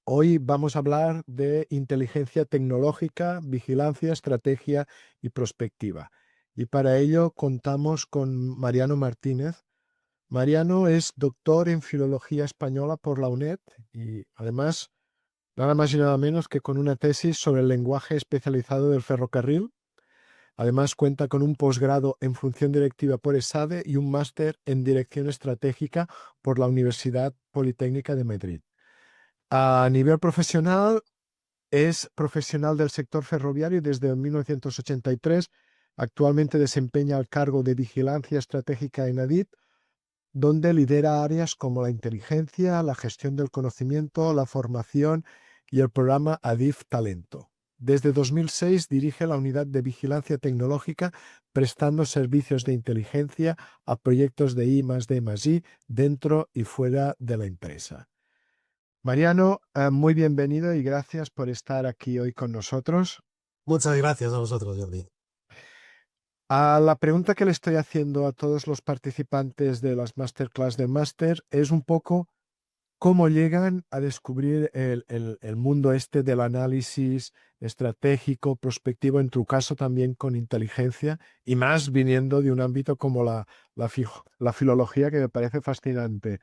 Hoy vamos a hablar de inteligencia tecnológica, vigilancia, estrategia y prospectiva. Y para ello contamos con Mariano Martínez. Mariano es doctor en Filología Española por la UNED y además nada más y nada menos que con una tesis sobre el lenguaje especializado del ferrocarril. Además cuenta con un posgrado en función directiva por ESADE y un máster en dirección estratégica por la Universidad Politécnica de Madrid. A nivel profesional, es profesional del sector ferroviario desde 1983. Actualmente desempeña el cargo de vigilancia estratégica en ADIT, donde lidera áreas como la inteligencia, la gestión del conocimiento, la formación y el programa ADIF Talento. Desde 2006 dirige la unidad de vigilancia tecnológica, prestando servicios de inteligencia a proyectos de I+D+I dentro y fuera de la empresa. Mariano, muy bienvenido y gracias por estar aquí hoy con nosotros. Muchas gracias a vosotros, Jordi. A la pregunta que le estoy haciendo a todos los participantes de las masterclass de máster es un poco cómo llegan a descubrir el mundo este del análisis estratégico, prospectivo, en tu caso también con inteligencia, y más viniendo de un ámbito como la filología, que me parece fascinante.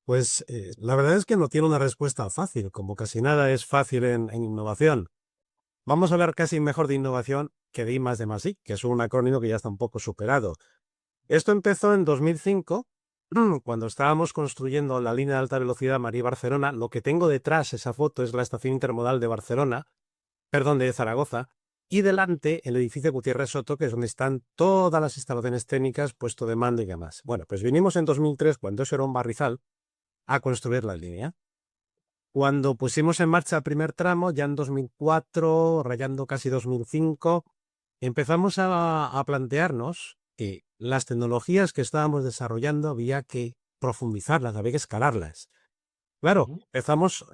Pues la verdad es que no tiene una respuesta fácil, como casi nada es fácil en innovación. Vamos a hablar casi mejor de innovación que de I+D+I, que es un acrónimo que ya está un poco superado. Esto empezó en 2005, cuando estábamos construyendo la línea de alta velocidad Madrid-Barcelona. Lo que tengo detrás, esa foto, es la estación intermodal de Barcelona, perdón, de Zaragoza, y delante el edificio Gutiérrez Soto, que es donde están todas las instalaciones técnicas, puesto de mando y demás. Bueno, pues vinimos en 2003, cuando eso era un barrizal, a construir la línea. Cuando pusimos en marcha el primer tramo, ya en 2004, rayando casi 2005, empezamos a plantearnos que las tecnologías que estábamos desarrollando había que profundizarlas, había que escalarlas. Claro, Ujú. empezamos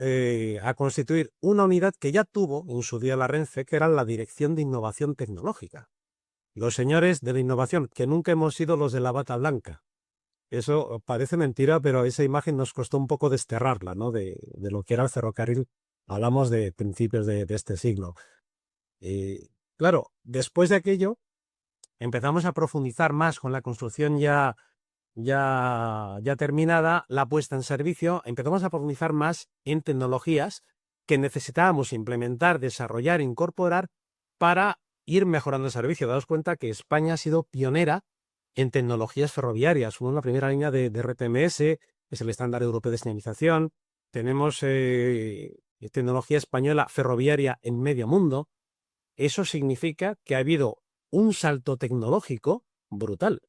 a constituir una unidad que ya tuvo en su día la Renfe, que era la Dirección de Innovación Tecnológica. Los señores de la innovación, que nunca hemos sido los de la bata blanca. Eso parece mentira, pero esa imagen nos costó un poco desterrarla, ¿no? De lo que era el ferrocarril. Hablamos de principios de este siglo. Claro, después de aquello, empezamos a profundizar más con la construcción ya terminada, la puesta en servicio. Empezamos a profundizar más en tecnologías que necesitábamos implementar, desarrollar, incorporar para ir mejorando el servicio. Daos cuenta que España ha sido pionera en tecnologías ferroviarias. Fuimos la primera línea de RTMS, es el estándar europeo de señalización. Tenemos tecnología española ferroviaria en medio mundo. Eso significa que ha habido un salto tecnológico brutal.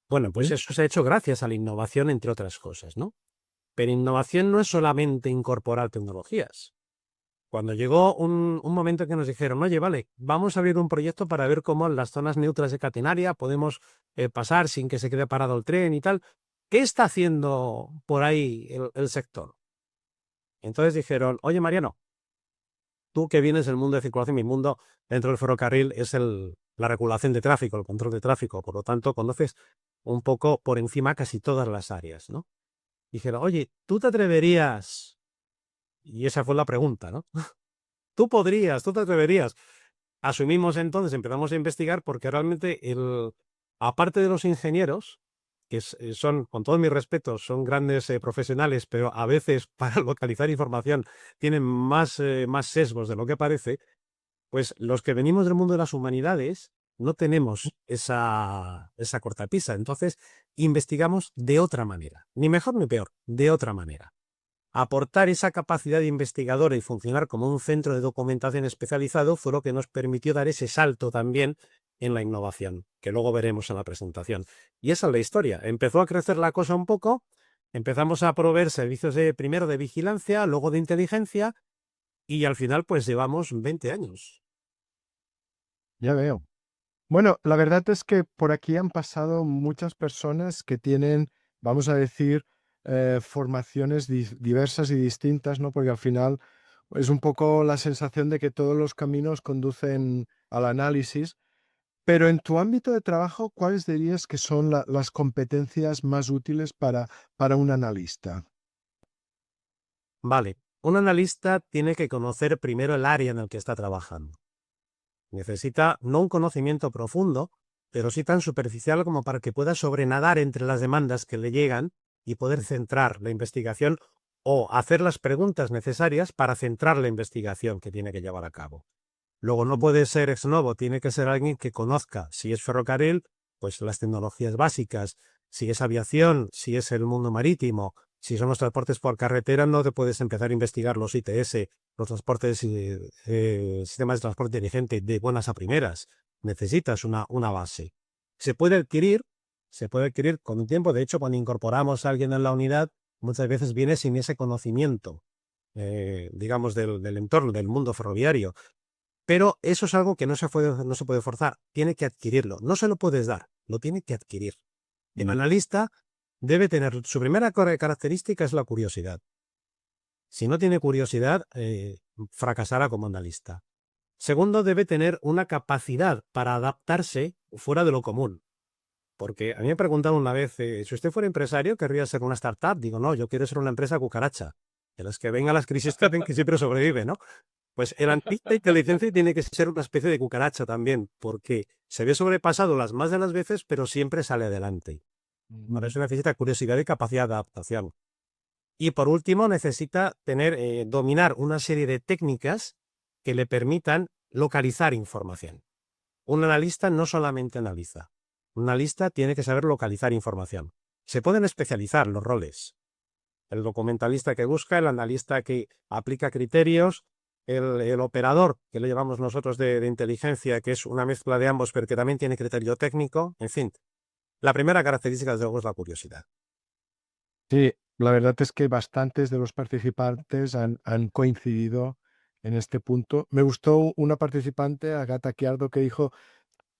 Bueno, pues Sí. eso se ha hecho gracias a la innovación, entre otras cosas, ¿no? Pero innovación no es solamente incorporar tecnologías. Cuando llegó un momento en que nos dijeron, oye, vale, vamos a abrir un proyecto para ver cómo en las zonas neutras de catenaria podemos pasar sin que se quede parado el tren y tal, ¿qué está haciendo por ahí el sector? Entonces dijeron, oye, Mariano, tú que vienes del mundo de circulación, mi mundo dentro del ferrocarril es la regulación de tráfico, el control de tráfico, por lo tanto, conoces un poco por encima casi todas las áreas, ¿no? Dijeron, oye, ¿tú te atreverías? Y esa fue la pregunta, ¿no? Tú te atreverías. Asumimos entonces, empezamos a investigar porque realmente, aparte de los ingenieros, que son, con todos mis respetos, son grandes profesionales, pero a veces para localizar información tienen más sesgos de lo que parece, pues los que venimos del mundo de las humanidades no tenemos esa cortapisa. Entonces, investigamos de otra manera, ni mejor ni peor, de otra manera. Aportar esa capacidad de investigadora y funcionar como un centro de documentación especializado fue lo que nos permitió dar ese salto también en la innovación, que luego veremos en la presentación. Y esa es la historia. Empezó a crecer la cosa un poco, empezamos a proveer servicios primero de vigilancia, luego de inteligencia, y al final pues llevamos 20 años. Ya veo. Bueno, la verdad es que por aquí han pasado muchas personas que tienen, vamos a decir, formaciones diversas y distintas, ¿no? Porque al final es un poco la sensación de que todos los caminos conducen al análisis. Pero en tu ámbito de trabajo, ¿cuáles dirías que son las competencias más útiles para un analista? Vale. un analista tiene que conocer primero el área en el que está trabajando. Necesita no un conocimiento profundo, pero sí tan superficial como para que pueda sobrenadar entre las demandas que le llegan y poder centrar la investigación o hacer las preguntas necesarias para centrar la investigación que tiene que llevar a cabo. Luego no puede ser ex novo, tiene que ser alguien que conozca, si es ferrocarril, pues las tecnologías básicas, si es aviación, si es el mundo marítimo, si son los transportes por carretera, no te puedes empezar a investigar los ITS, los transportes, sistemas de transporte inteligente de buenas a primeras. Necesitas una base. Se puede adquirir con un tiempo. De hecho, cuando incorporamos a alguien en la unidad, muchas veces viene sin ese conocimiento, digamos, del entorno, del mundo ferroviario. Pero eso es algo que no se puede forzar, tiene que adquirirlo. No se lo puedes dar, lo tiene que adquirir. El analista debe tener, su primera característica es la curiosidad. Si no tiene curiosidad, fracasará como analista. Segundo, debe tener una capacidad para adaptarse fuera de lo común. Porque a mí me preguntaron una vez, si usted fuera empresario, ¿querría ser una startup? Digo, no, yo quiero ser una empresa cucaracha. De las que vengan las crisis que siempre sobrevive, ¿no? Pues el analista inteligencia tiene que ser una especie de cucaracha también, porque se ve sobrepasado las más de las veces, pero siempre sale adelante. Para eso necesita curiosidad y capacidad de adaptación. Y por último, necesita dominar una serie de técnicas que le permitan localizar información. Un analista no solamente analiza. Un analista tiene que saber localizar información. Se pueden especializar los roles. El documentalista que busca, el analista que aplica criterios, el operador, que le llamamos nosotros de inteligencia, que es una mezcla de ambos, pero que también tiene criterio técnico. En fin, la primera característica, desde luego, es la curiosidad. Sí, la verdad es que bastantes de los participantes han coincidido en este punto. Me gustó una participante, Agata Chiardo, que dijo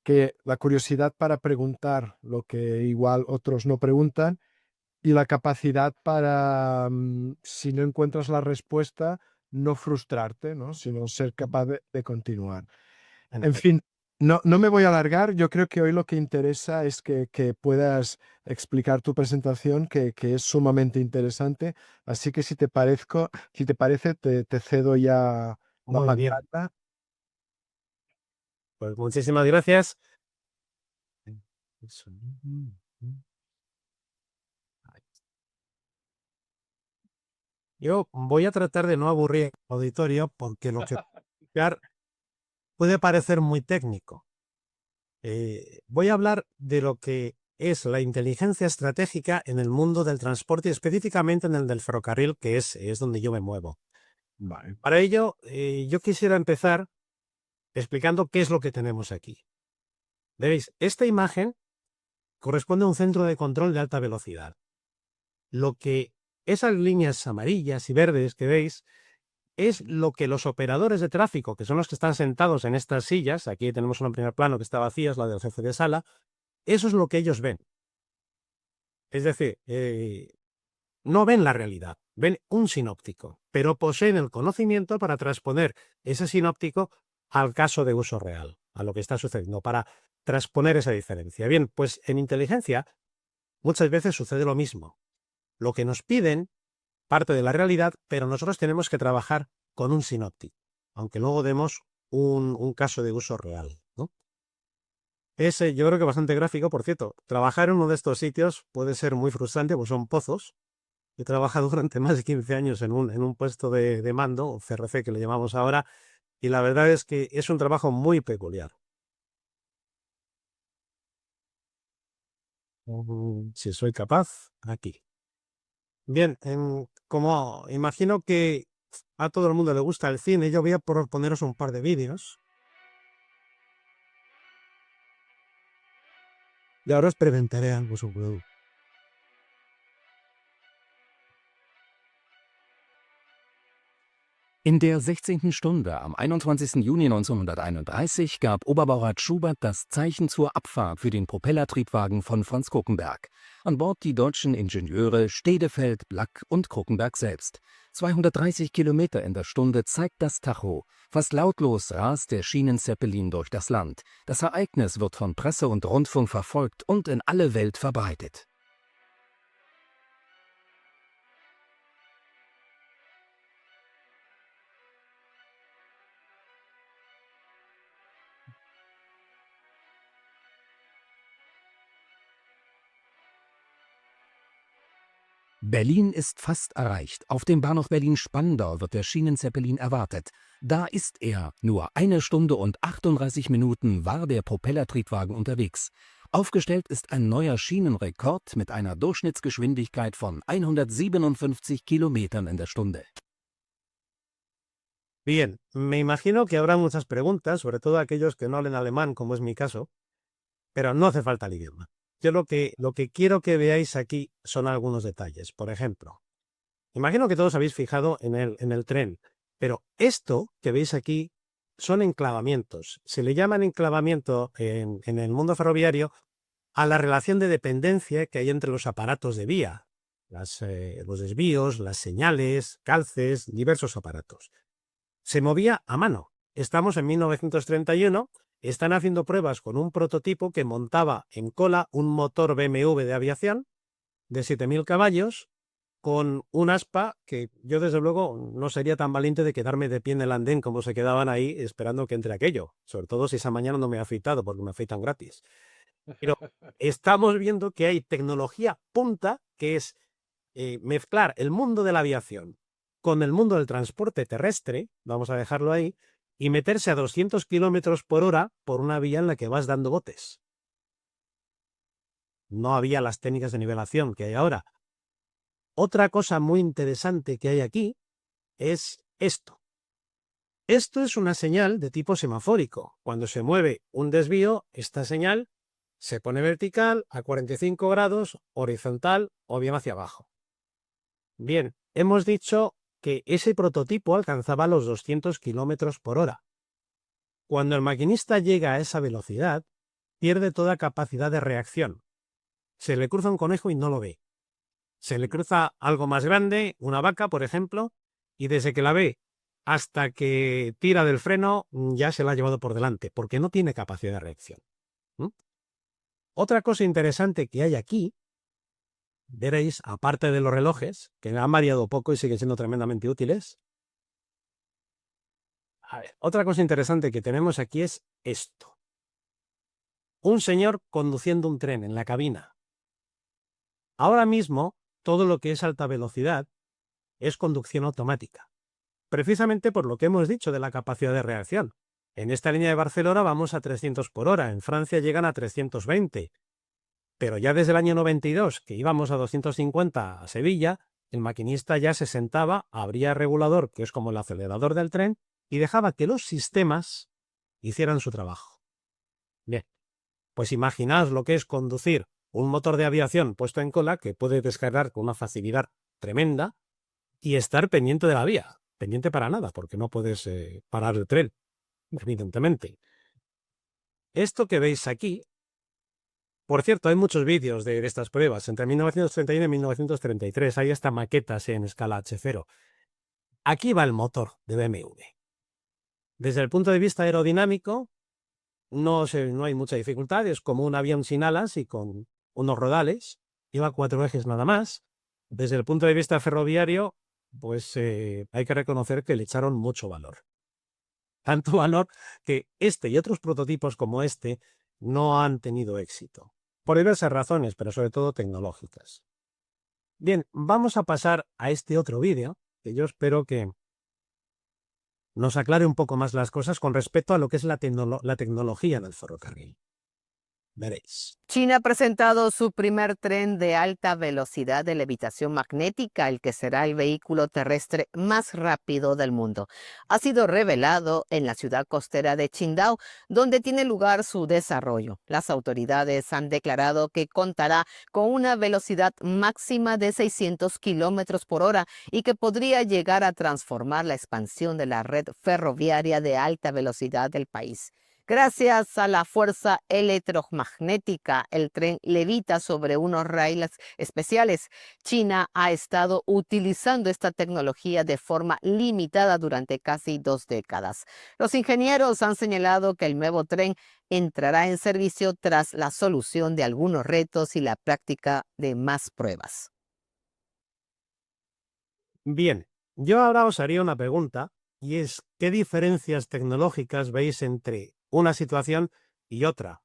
que la curiosidad para preguntar lo que igual otros no preguntan y la capacidad para, si no encuentras la respuesta, no frustrarte, ¿no? Sino ser capaz de continuar. En fin, no me voy a alargar. Yo creo que hoy lo que interesa es que puedas explicar tu presentación, que es sumamente interesante. Así que si te parece, te cedo ya la Muy bien. pantalla. Pues muchísimas gracias. Yo voy a tratar de no aburrir al auditorio porque lo que voy a explicar puede parecer muy técnico. Voy a hablar de lo que es la inteligencia estratégica en el mundo del transporte y específicamente en el del ferrocarril, que es donde yo me muevo. Vale. Para ello, yo quisiera empezar explicando qué es lo que tenemos aquí. Veréis, esta imagen corresponde a un centro de control de alta velocidad. Lo que esas líneas amarillas y verdes que veis es lo que los operadores de tráfico, que son los que están sentados en estas sillas, aquí tenemos una en primer plano que está vacía, es la del jefe de sala, eso es lo que ellos ven. Es decir, no ven la realidad, ven un sinóptico, pero poseen el conocimiento para transponer ese sinóptico al caso de uso real, a lo que está sucediendo, para transponer esa diferencia. Bien, pues en inteligencia muchas veces sucede lo mismo. Lo que nos piden parte de la realidad, pero nosotros tenemos que trabajar con un sinóptico, aunque luego demos un caso de uso real, ¿no? Es, yo creo que bastante gráfico, por cierto. Trabajar en uno de estos sitios puede ser muy frustrante, pues son pozos. He trabajado durante más de 15 años en un puesto de mando, o CRC que le llamamos ahora, y la verdad es que es un trabajo muy peculiar. Si soy capaz, aquí. Bien, como imagino que a todo el mundo le gusta el cine, yo voy a proponeros un par de vídeos. Y ahora os presentaré algo sobre. In der 16. Stunde am 21. Juni 1931 gab Oberbaurat Schubert das Zeichen zur Abfahrt für den Propellertriebwagen von Franz Kruckenberg. An Bord die deutschen Ingenieure Stedefeld, Black und Kruckenberg selbst. 230 Kilometer in der Stunde zeigt das Tacho. Fast lautlos rast der Schienenzeppelin durch das Land. Das Ereignis wird von Presse und Rundfunk verfolgt und in alle Welt verbreitet. Berlin ist fast erreicht. Auf dem Bahnhof Berlin-Spandau wird der Schienenzeppelin erwartet. Da ist er. Nur 1 Stunde und 38 Minuten war der Propellertriebwagen unterwegs. Aufgestellt ist ein neuer Schienenrekord mit einer Durchschnittsgeschwindigkeit von 157 Kilometern in der Stunde. Bien, me imagino que habrá muchas preguntas, sobre todo aquellos que no hablen alemán, como es mi caso, pero no hace falta el idioma. Yo lo que quiero que veáis aquí son algunos detalles. Por ejemplo, imagino que todos habéis fijado en el tren, pero esto que veis aquí son enclavamientos. Se le llaman enclavamiento en el mundo ferroviario a la relación de dependencia que hay entre los aparatos de vía, los desvíos, las señales, calces, diversos aparatos. Se movía a mano. Estamos en 1931, están haciendo pruebas con un prototipo que montaba en cola un motor BMW de aviación de 7.000 caballos con un aspa que yo desde luego no sería tan valiente de quedarme de pie en el andén como se quedaban ahí esperando que entre aquello, sobre todo si esa mañana no me he afeitado porque me afeitan gratis. Pero estamos viendo que hay tecnología punta que es mezclar el mundo de la aviación con el mundo del transporte terrestre, vamos a dejarlo ahí, y meterse a 200 kilómetros por hora por una vía en la que vas dando botes. No había las técnicas de nivelación que hay ahora. Otra cosa muy interesante que hay aquí es esto. Esto es una señal de tipo semafórico. Cuando se mueve un desvío, esta señal se pone vertical a 45 grados, horizontal o bien hacia abajo. Bien, hemos dicho que ese prototipo alcanzaba los 200 kilómetros por hora. Cuando el maquinista llega a esa velocidad, pierde toda capacidad de reacción. Se le cruza un conejo y no lo ve. Se le cruza algo más grande, una vaca, por ejemplo, y desde que la ve hasta que tira del freno, ya se la ha llevado por delante, porque no tiene capacidad de reacción. Otra cosa interesante que hay aquí, veréis, aparte de los relojes, que han variado poco y siguen siendo tremendamente útiles. A ver, otra cosa interesante que tenemos aquí es esto. Un señor conduciendo un tren en la cabina. Ahora mismo, todo lo que es alta velocidad es conducción automática, precisamente por lo que hemos dicho de la capacidad de reacción. En esta línea de Barcelona vamos a 300 por hora, en Francia llegan a 320. Pero ya desde el año 92, que íbamos a 250 a Sevilla, el maquinista ya se sentaba, abría el regulador, que es como el acelerador del tren, y dejaba que los sistemas hicieran su trabajo. Bien, pues imaginaos lo que es conducir un motor de aviación puesto en cola que puede descargar con una facilidad tremenda y estar pendiente de la vía. Pendiente para nada, porque no puedes parar el tren, evidentemente. Esto que veis aquí, por cierto, hay muchos vídeos de estas pruebas, entre 1931 y 1933, hay hasta maquetas en escala H0. Aquí va el motor de BMW. Desde el punto de vista aerodinámico, no hay mucha dificultad, es como un avión sin alas y con unos rodales, lleva 4 ejes nada más. Desde el punto de vista ferroviario, pues hay que reconocer que le echaron mucho valor. Tanto valor que este y otros prototipos como este no han tenido éxito, por diversas razones, pero sobre todo tecnológicas. Bien, vamos a pasar a este otro vídeo, que yo espero que nos aclare un poco más las cosas con respecto a lo que es la tecnología del ferrocarril. Veréis. China ha presentado su primer tren de alta velocidad de levitación magnética, el que será el vehículo terrestre más rápido del mundo. Ha sido revelado en la ciudad costera de Qingdao, donde tiene lugar su desarrollo. Las autoridades han declarado que contará con una velocidad máxima de 600 kilómetros por hora y que podría llegar a transformar la expansión de la red ferroviaria de alta velocidad del país. Gracias a la fuerza electromagnética, el tren levita sobre unos raíles especiales. China ha estado utilizando esta tecnología de forma limitada durante casi 2 décadas. Los ingenieros han señalado que el nuevo tren entrará en servicio tras la solución de algunos retos y la práctica de más pruebas. Bien, yo ahora os haría una pregunta, y es, ¿qué diferencias tecnológicas veis entre una situación y otra?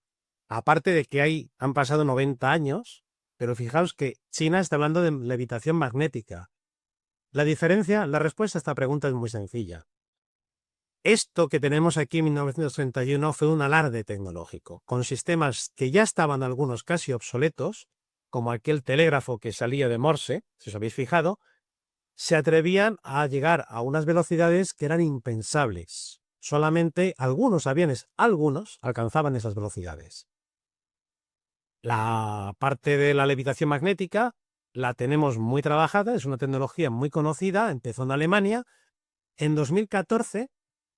Aparte de que han pasado 90 años, pero fijaos que China está hablando de levitación magnética. La respuesta a esta pregunta es muy sencilla. Esto que tenemos aquí en 1931 fue un alarde tecnológico, con sistemas que ya estaban algunos casi obsoletos, como aquel telégrafo que salía de Morse, si os habéis fijado, se atrevían a llegar a unas velocidades que eran impensables. Solamente algunos aviones, alcanzaban esas velocidades. La parte de la levitación magnética la tenemos muy trabajada, es una tecnología muy conocida, empezó en Alemania. En 2014,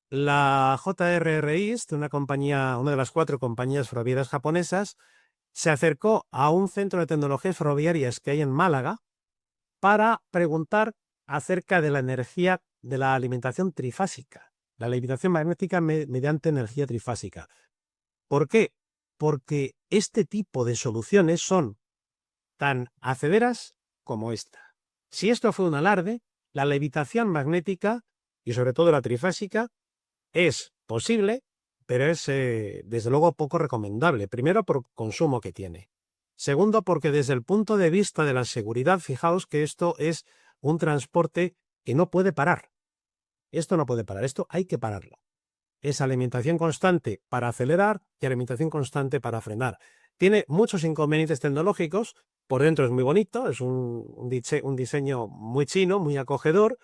la JRR East, una de las 4 compañías ferroviarias japonesas, se acercó a un centro de tecnologías ferroviarias que hay en Málaga para preguntar acerca de la energía de la alimentación trifásica, la levitación magnética mediante energía trifásica. ¿Por qué? Porque este tipo de soluciones son tan hacederas como esta. Si esto fue un alarde, la levitación magnética y sobre todo la trifásica es posible, pero es desde luego poco recomendable. Primero, por consumo que tiene. Segundo, porque desde el punto de vista de la seguridad, fijaos que esto es un transporte que no puede parar. Esto no puede parar, esto hay que pararlo. Es alimentación constante para acelerar y alimentación constante para frenar. Tiene muchos inconvenientes tecnológicos. Por dentro es muy bonito, es un diseño muy chino, muy acogedor,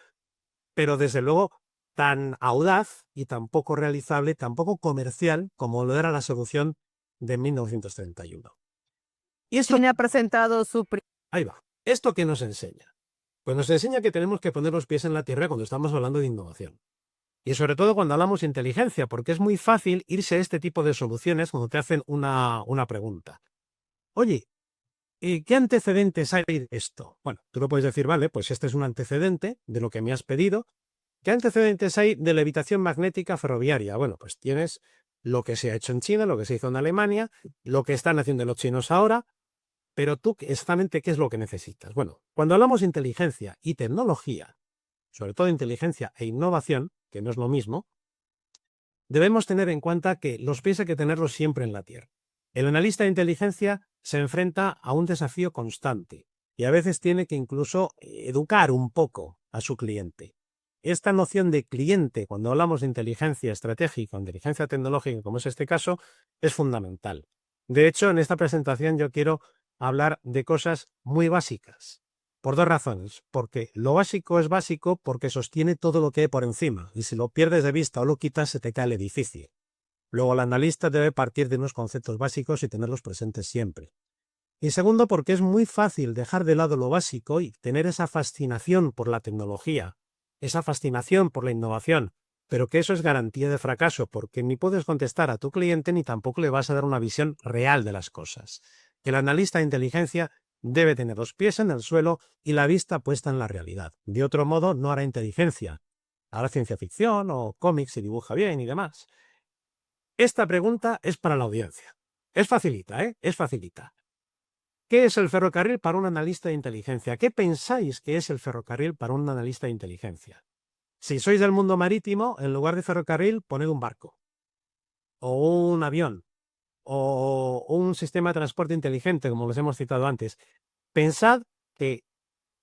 pero desde luego tan audaz y tan poco realizable, tan poco comercial como lo era la solución de 1931. Y esto, China ha presentado su ahí va. ¿Esto qué nos enseña? Pues nos enseña que tenemos que poner los pies en la tierra cuando estamos hablando de innovación. Y sobre todo cuando hablamos de inteligencia, porque es muy fácil irse a este tipo de soluciones cuando te hacen una pregunta. Oye, ¿qué antecedentes hay de esto? Bueno, tú lo puedes decir, vale, pues este es un antecedente de lo que me has pedido. ¿Qué antecedentes hay de levitación magnética ferroviaria? Bueno, pues tienes lo que se ha hecho en China, lo que se hizo en Alemania, lo que están haciendo los chinos ahora, pero tú exactamente qué es lo que necesitas. Bueno, cuando hablamos de inteligencia y tecnología, sobre todo inteligencia e innovación, que no es lo mismo, debemos tener en cuenta que los pies hay que tenerlos siempre en la tierra. El analista de inteligencia se enfrenta a un desafío constante y a veces tiene que incluso educar un poco a su cliente. Esta noción de cliente, cuando hablamos de inteligencia estratégica o inteligencia tecnológica, como es este caso, es fundamental. De hecho, en esta presentación yo quiero hablar de cosas muy básicas. Por 2 razones. Porque lo básico es básico porque sostiene todo lo que hay por encima. Y si lo pierdes de vista o lo quitas, se te cae el edificio. Luego, el analista debe partir de unos conceptos básicos y tenerlos presentes siempre. Y segundo, porque es muy fácil dejar de lado lo básico y tener esa fascinación por la tecnología, esa fascinación por la innovación, pero que eso es garantía de fracaso, porque ni puedes contestar a tu cliente ni tampoco le vas a dar una visión real de las cosas. El analista de inteligencia debe tener los pies en el suelo y la vista puesta en la realidad. De otro modo, no hará inteligencia. Hará ciencia ficción o cómics y dibuja bien y demás. Esta pregunta es para la audiencia. Es facilita, ¿eh? Es facilita. ¿Qué es el ferrocarril para un analista de inteligencia? ¿Qué pensáis que es el ferrocarril para un analista de inteligencia? Si sois del mundo marítimo, en lugar de ferrocarril, poned un barco, o un avión, o un sistema de transporte inteligente, como los hemos citado antes. Pensad que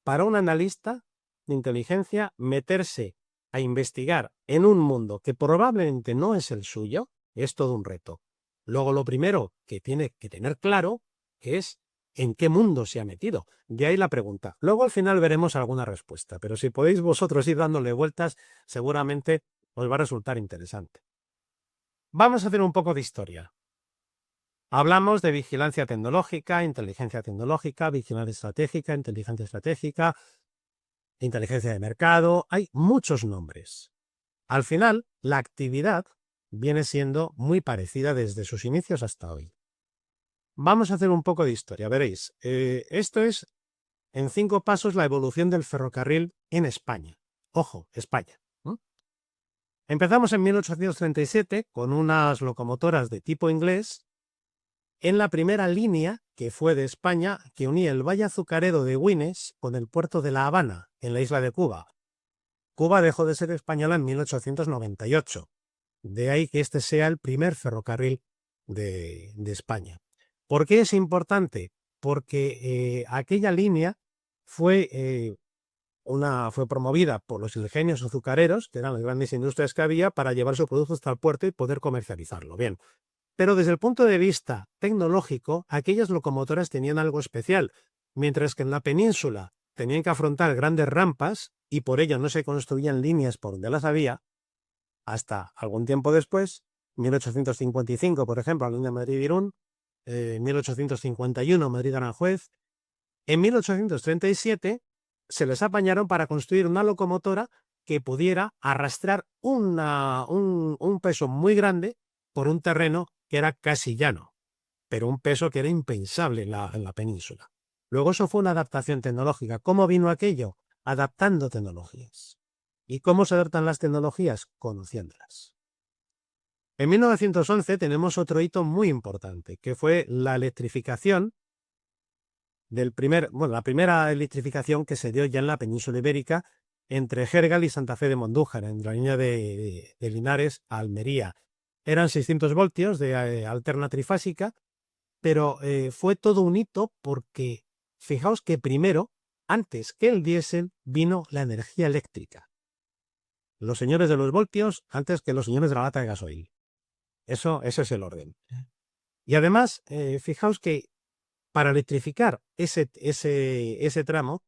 para un analista de inteligencia, meterse a investigar en un mundo que probablemente no es el suyo, es todo un reto. Luego, lo primero que tiene que tener claro es en qué mundo se ha metido. De ahí la pregunta. Luego al final veremos alguna respuesta, pero si podéis vosotros ir dándole vueltas, seguramente os va a resultar interesante. Vamos a hacer un poco de historia. Hablamos de vigilancia tecnológica, inteligencia tecnológica, vigilancia estratégica, inteligencia de mercado. Hay muchos nombres. Al final, la actividad viene siendo muy parecida desde sus inicios hasta hoy. Vamos a hacer un poco de historia, veréis. Esto es, en 5 pasos, la evolución del ferrocarril en España. Ojo, España. Empezamos en 1837 con unas locomotoras de tipo inglés en la primera línea que fue de España que unía el valle azucarero de Güines con el puerto de La Habana, en la isla de Cuba. Cuba dejó de ser española en 1898. De ahí que este sea el primer ferrocarril de España. ¿Por qué es importante? porque aquella línea fue promovida por los ingenios azucareros, que eran las grandes industrias que había, para llevar sus productos hasta el puerto y poder comercializarlo. Bien. Pero desde el punto de vista tecnológico, aquellas locomotoras tenían algo especial, mientras que en la península tenían que afrontar grandes rampas y por ello no se construían líneas por donde las había, hasta algún tiempo después, 1855, por ejemplo, la línea Madrid-Irún, 1851 Madrid-Aranjuez. En 1837 se les apañaron para construir una locomotora que pudiera arrastrar un peso muy grande por un terreno que era casi llano, pero un peso que era impensable en la península. Luego eso fue una adaptación tecnológica. ¿Cómo vino aquello? Adaptando tecnologías. ¿Y cómo se adaptan las tecnologías? Conociéndolas. En 1911 tenemos otro hito muy importante, que fue la electrificación la primera electrificación que se dio ya en la península ibérica entre Gérgal y Santa Fe de Mondújar, en la línea de Linares a Almería. Eran 600 voltios de alterna trifásica, pero fue todo un hito porque fijaos que primero, antes que el diésel, vino la energía eléctrica. Los señores de los voltios antes que los señores de la lata de gasoil. Ese es el orden. Y además, fijaos que para electrificar ese tramo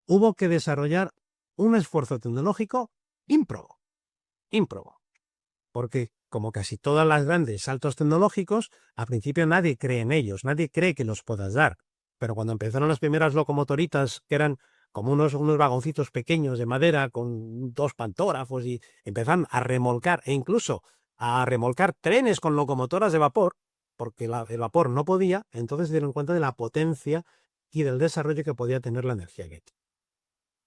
hubo que desarrollar un esfuerzo tecnológico ímprobo. Porque como casi todas las grandes saltos tecnológicos, al principio nadie cree en ellos, nadie cree que los puedas dar. Pero cuando empezaron las primeras locomotoritas, que eran como unos vagoncitos pequeños de madera con 2 pantógrafos y empezaron a remolcar e incluso a remolcar trenes con locomotoras de vapor, porque el vapor no podía, entonces se dieron cuenta de la potencia y del desarrollo que podía tener la energía eléctrica.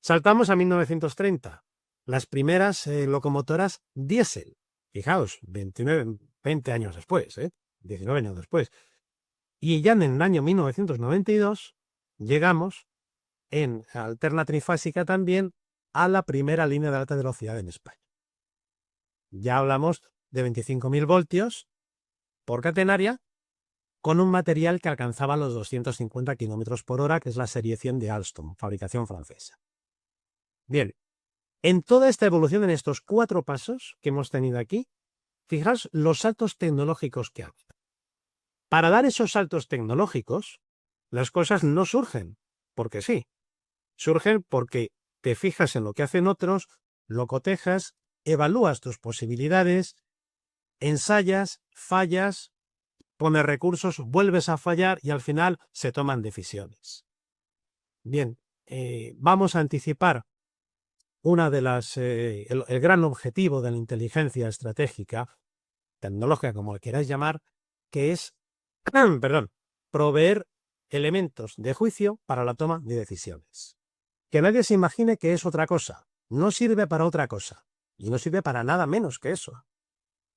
Saltamos a 1930, las primeras locomotoras diésel. Fijaos, 20 años después, 19 años después. Y ya en el año 1992 llegamos, en alterna trifásica también, a la primera línea de alta velocidad en España. Ya hablamos de 25.000 voltios por catenaria, con un material que alcanzaba los 250 km por hora, que es la serie 100 de Alstom, fabricación francesa. Bien, en toda esta evolución, en estos 4 pasos que hemos tenido aquí, fijaos los saltos tecnológicos que hay. Para dar esos saltos tecnológicos, las cosas no surgen porque sí. Surgen porque te fijas en lo que hacen otros, lo cotejas, evalúas tus posibilidades, ensayas, fallas, pones recursos, vuelves a fallar y al final se toman decisiones. Bien, vamos a anticipar el gran objetivo de la inteligencia estratégica, tecnológica, como le queráis llamar, que es proveer elementos de juicio para la toma de decisiones. Que nadie se imagine que es otra cosa. No sirve para otra cosa. Y no sirve para nada menos que eso.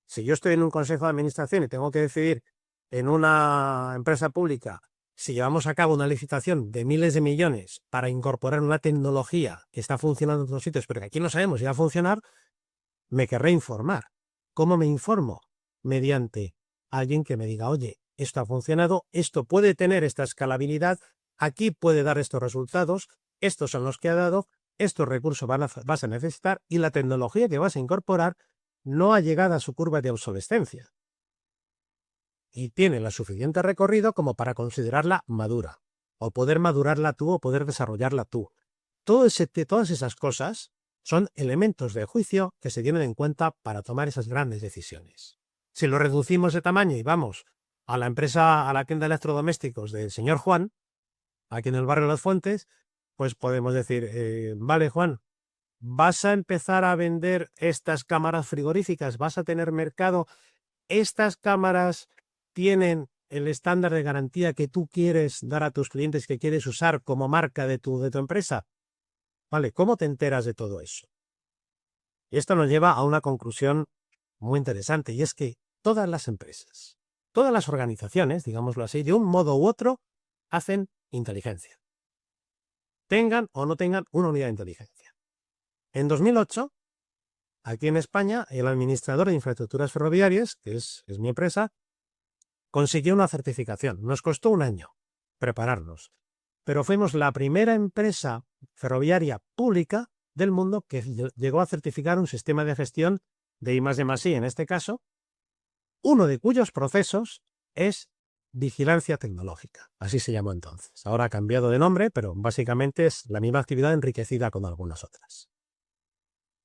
Si yo estoy en un consejo de administración y tengo que decidir en una empresa pública si llevamos a cabo una licitación de miles de millones para incorporar una tecnología que está funcionando en otros sitios, pero que aquí no sabemos si va a funcionar, me querré informar. ¿Cómo me informo? Mediante alguien que me diga, oye, esto ha funcionado, esto puede tener esta escalabilidad, aquí puede dar estos resultados, estos son los que ha dado, estos recursos vas a necesitar y la tecnología que vas a incorporar no ha llegado a su curva de obsolescencia. Y tiene la suficiente recorrido como para considerarla madura, o poder madurarla tú o poder desarrollarla tú. Todas esas cosas son elementos de juicio que se tienen en cuenta para tomar esas grandes decisiones. Si lo reducimos de tamaño y vamos a la empresa, a la tienda de electrodomésticos del señor Juan, aquí en el barrio de Las Fuentes, pues podemos decir, vale Juan, ¿vas a empezar a vender estas cámaras frigoríficas? ¿Vas a tener mercado? ¿Estas cámaras tienen el estándar de garantía que tú quieres dar a tus clientes, que quieres usar como marca de tu empresa? Vale, ¿cómo te enteras de todo eso? Y esto nos lleva a una conclusión muy interesante, y es que todas las empresas, todas las organizaciones, digámoslo así, de un modo u otro, hacen inteligencia. Tengan o no tengan una unidad de inteligencia. En 2008, aquí en España, el administrador de infraestructuras ferroviarias, que es mi empresa, consiguió una certificación. Nos costó un año. prepararnos. Pero fuimos la primera empresa ferroviaria pública del mundo que llegó a certificar un sistema de gestión de I+D+I, en este caso, uno de cuyos procesos es vigilancia tecnológica. Así se llamó entonces. Ahora ha cambiado de nombre, pero básicamente es la misma actividad enriquecida con algunas otras.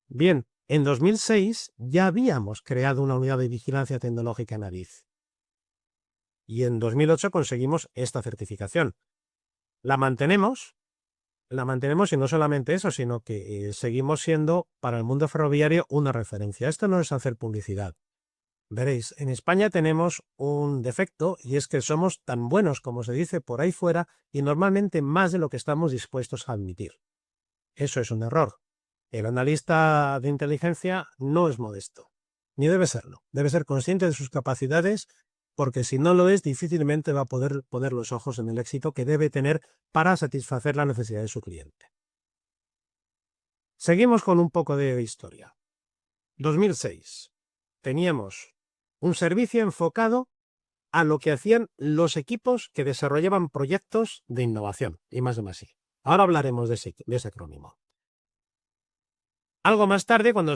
Bien, en 2006 ya habíamos creado una unidad de vigilancia tecnológica en Adif. Y en 2008 conseguimos esta certificación. La mantenemos y no solamente eso, sino que seguimos siendo para el mundo ferroviario una referencia. Esto no es hacer publicidad. Veréis, en España tenemos un defecto y es que somos tan buenos como se dice por ahí fuera y normalmente más de lo que estamos dispuestos a admitir. Eso es un error. El analista de inteligencia no es modesto, ni debe serlo. Debe ser consciente de sus capacidades porque si no lo es, difícilmente va a poder poner los ojos en el éxito que debe tener para satisfacer la necesidad de su cliente. Seguimos con un poco de historia. 2006. Teníamos un servicio enfocado a lo que hacían los equipos que desarrollaban proyectos de innovación, I+D+I. Ahora hablaremos de ese acrónimo. Algo más tarde, cuando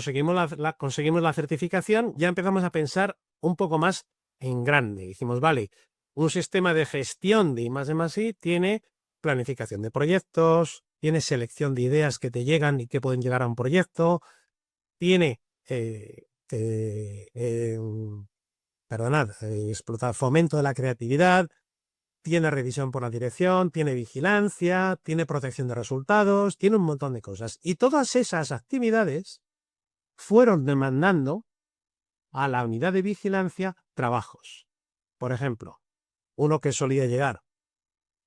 conseguimos la certificación, ya empezamos a pensar un poco más en grande. Dijimos, vale, un sistema de gestión de I+D+I tiene planificación de proyectos, tiene selección de ideas que te llegan y que pueden llegar a un proyecto, tiene fomento de la creatividad, tiene revisión por la dirección, tiene vigilancia, tiene protección de resultados, tiene un montón de cosas. Y todas esas actividades fueron demandando a la unidad de vigilancia trabajos. Por ejemplo, uno que solía llegar.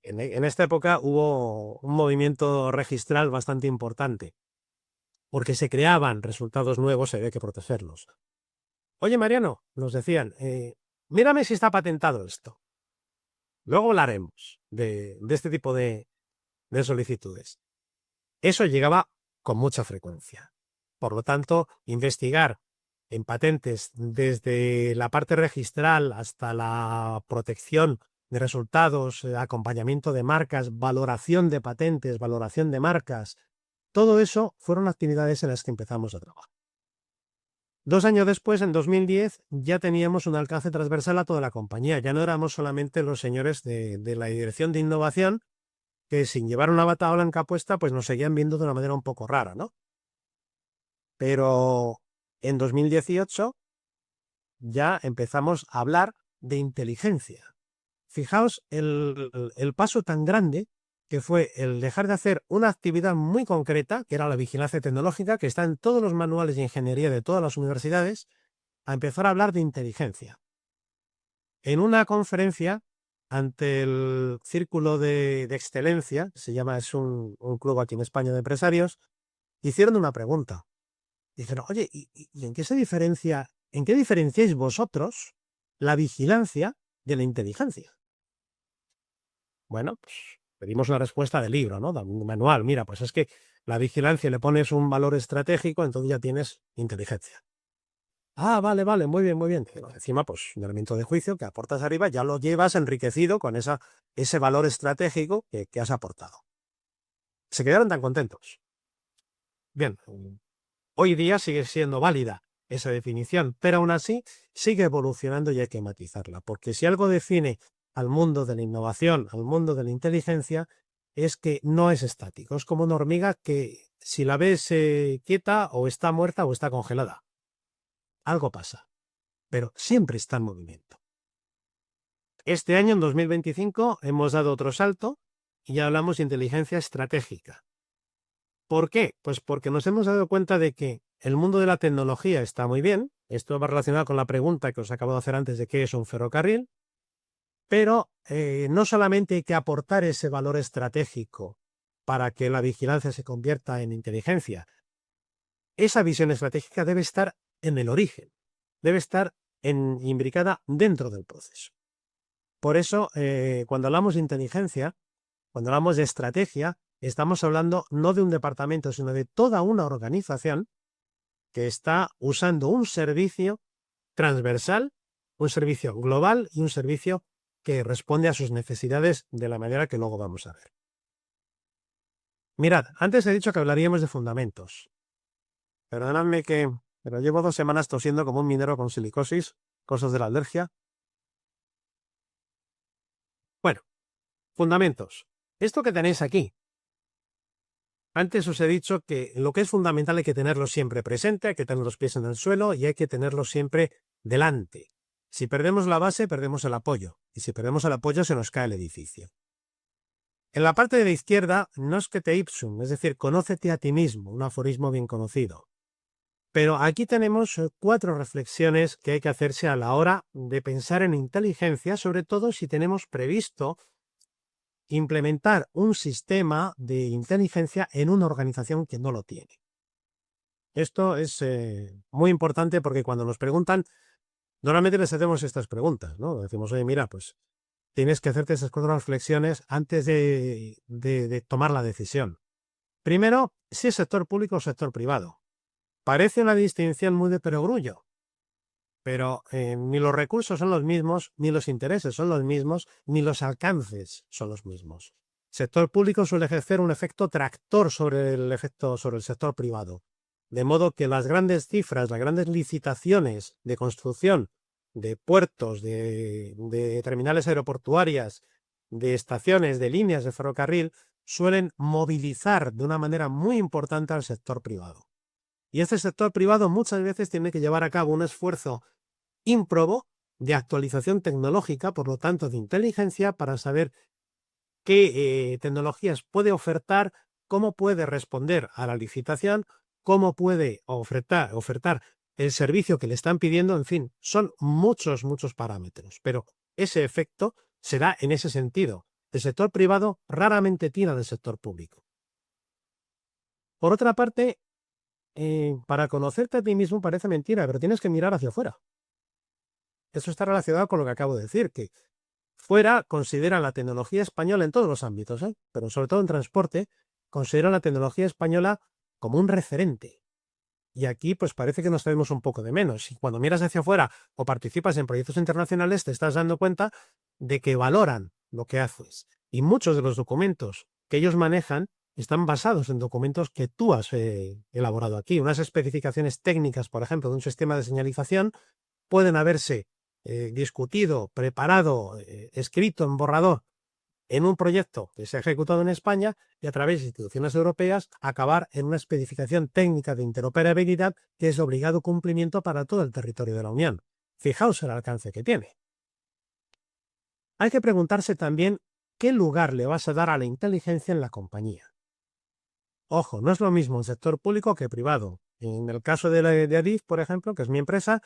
En esta época hubo un movimiento registral bastante importante, porque se creaban resultados nuevos y había que protegerlos. Oye, Mariano, nos decían, mírame si está patentado esto. Luego hablaremos de este tipo de solicitudes. Eso llegaba con mucha frecuencia. Por lo tanto, investigar en patentes desde la parte registral hasta la protección de resultados, acompañamiento de marcas, valoración de patentes, valoración de marcas, todo eso fueron actividades en las que empezamos a trabajar. 2 años después, en 2010, ya teníamos un alcance transversal a toda la compañía. Ya no éramos solamente los señores de la dirección de innovación que sin llevar una bata blanca puesta, pues nos seguían viendo de una manera un poco rara, ¿no? Pero en 2018 ya empezamos a hablar de inteligencia. Fijaos el paso tan grande que fue el dejar de hacer una actividad muy concreta, que era la vigilancia tecnológica, que está en todos los manuales de ingeniería de todas las universidades, a empezar a hablar de inteligencia. En una conferencia ante el Círculo de Excelencia, se llama, es un club aquí en España de empresarios, hicieron una pregunta. Dicen, oye, ¿y en qué diferenciáis vosotros la vigilancia de la inteligencia? Bueno, pues pedimos una respuesta de libro, ¿no? De un manual. Mira, pues es que la vigilancia le pones un valor estratégico, entonces ya tienes inteligencia. Ah, vale, muy bien, muy bien. Pero encima, pues un elemento de juicio que aportas arriba ya lo llevas enriquecido con ese valor estratégico que has aportado. Se quedaron tan contentos. Bien, hoy día sigue siendo válida esa definición, pero aún así sigue evolucionando y hay que matizarla, porque si algo define al mundo de la innovación, al mundo de la inteligencia, es que no es estático. Es como una hormiga que si la ves quieta, o está muerta o está congelada. Algo pasa, pero siempre está en movimiento. Este año, en 2025, hemos dado otro salto y ya hablamos de inteligencia estratégica. ¿Por qué? Pues porque nos hemos dado cuenta de que el mundo de la tecnología está muy bien. Esto va relacionado con la pregunta que os acabo de hacer antes de qué es un ferrocarril. Pero no solamente hay que aportar ese valor estratégico para que la vigilancia se convierta en inteligencia. Esa visión estratégica debe estar en el origen, debe estar imbricada dentro del proceso. Por eso, cuando hablamos de inteligencia, cuando hablamos de estrategia, estamos hablando no de un departamento, sino de toda una organización que está usando un servicio transversal, un servicio global y un servicio que responde a sus necesidades de la manera que luego vamos a ver. Mirad, antes he dicho que hablaríamos de fundamentos. Perdonadme pero llevo 2 semanas tosiendo como un minero con silicosis, cosas de la alergia. Bueno, fundamentos. Esto que tenéis aquí. Antes os he dicho que lo que es fundamental hay que tenerlo siempre presente, hay que tener los pies en el suelo y hay que tenerlo siempre delante. Si perdemos la base, perdemos el apoyo. Y si perdemos el apoyo, se nos cae el edificio. En la parte de la izquierda, noscete ipsum, es decir, conócete a ti mismo, un aforismo bien conocido. Pero aquí tenemos 4 reflexiones que hay que hacerse a la hora de pensar en inteligencia, sobre todo si tenemos previsto implementar un sistema de inteligencia en una organización que no lo tiene. Esto es muy importante porque cuando nos preguntan, normalmente les hacemos estas preguntas, ¿no? Decimos, oye, mira, pues tienes que hacerte esas 4 reflexiones antes de tomar la decisión. Primero, si es sector público o sector privado. Parece una distinción muy de perogrullo, pero ni los recursos son los mismos, ni los intereses son los mismos, ni los alcances son los mismos. El sector público suele ejercer un efecto tractor sobre el sector privado, de modo que las grandes cifras, las grandes licitaciones de construcción de puertos, de terminales aeroportuarias, de estaciones, de líneas de ferrocarril, suelen movilizar de una manera muy importante al sector privado. Y este sector privado muchas veces tiene que llevar a cabo un esfuerzo ímprobo de actualización tecnológica, por lo tanto de inteligencia, para saber qué tecnologías puede ofertar, cómo puede responder a la licitación, cómo puede ofertar el servicio que le están pidiendo, en fin, son muchos parámetros, pero ese efecto se da en ese sentido. El sector privado raramente tira del sector público. Por otra parte, para conocerte a ti mismo parece mentira, pero tienes que mirar hacia afuera. Eso está relacionado con lo que acabo de decir, que fuera consideran la tecnología española en todos los ámbitos, pero sobre todo en transporte, consideran la tecnología española como un referente. Y aquí pues parece que nos traemos un poco de menos. Y cuando miras hacia afuera o participas en proyectos internacionales, te estás dando cuenta de que valoran lo que haces. Y muchos de los documentos que ellos manejan están basados en documentos que tú has elaborado aquí. Unas especificaciones técnicas, por ejemplo, de un sistema de señalización, pueden haberse discutido, preparado, escrito en borrador en un proyecto que se ha ejecutado en España y a través de instituciones europeas acabar en una especificación técnica de interoperabilidad que es de obligado cumplimiento para todo el territorio de la Unión. Fijaos el alcance que tiene. Hay que preguntarse también qué lugar le vas a dar a la inteligencia en la compañía. Ojo, no es lo mismo el sector público que privado. En el caso de Adif, por ejemplo, que es mi empresa,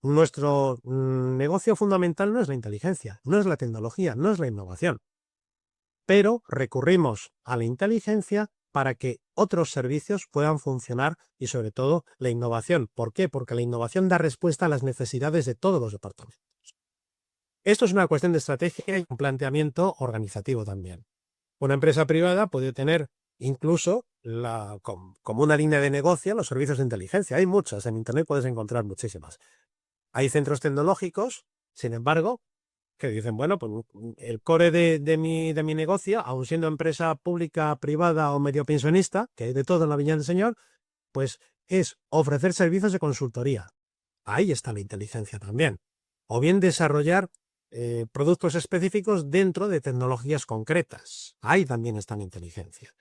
nuestro negocio fundamental no es la inteligencia, no es la tecnología, no es la innovación. Pero recurrimos a la inteligencia para que otros servicios puedan funcionar y sobre todo la innovación. ¿Por qué? Porque la innovación da respuesta a las necesidades de todos los departamentos. Esto es una cuestión de estrategia y un planteamiento organizativo también. Una empresa privada puede tener incluso como una línea de negocio los servicios de inteligencia. Hay muchas, en Internet puedes encontrar muchísimas. Hay centros tecnológicos, sin embargo, que dicen, bueno, pues el core de mi negocio, aun siendo empresa pública, privada o medio pensionista, que hay de todo en la Viña del Señor, pues es ofrecer servicios de consultoría. Ahí está la inteligencia también. O bien desarrollar productos específicos dentro de tecnologías concretas. Ahí también está la inteligencia.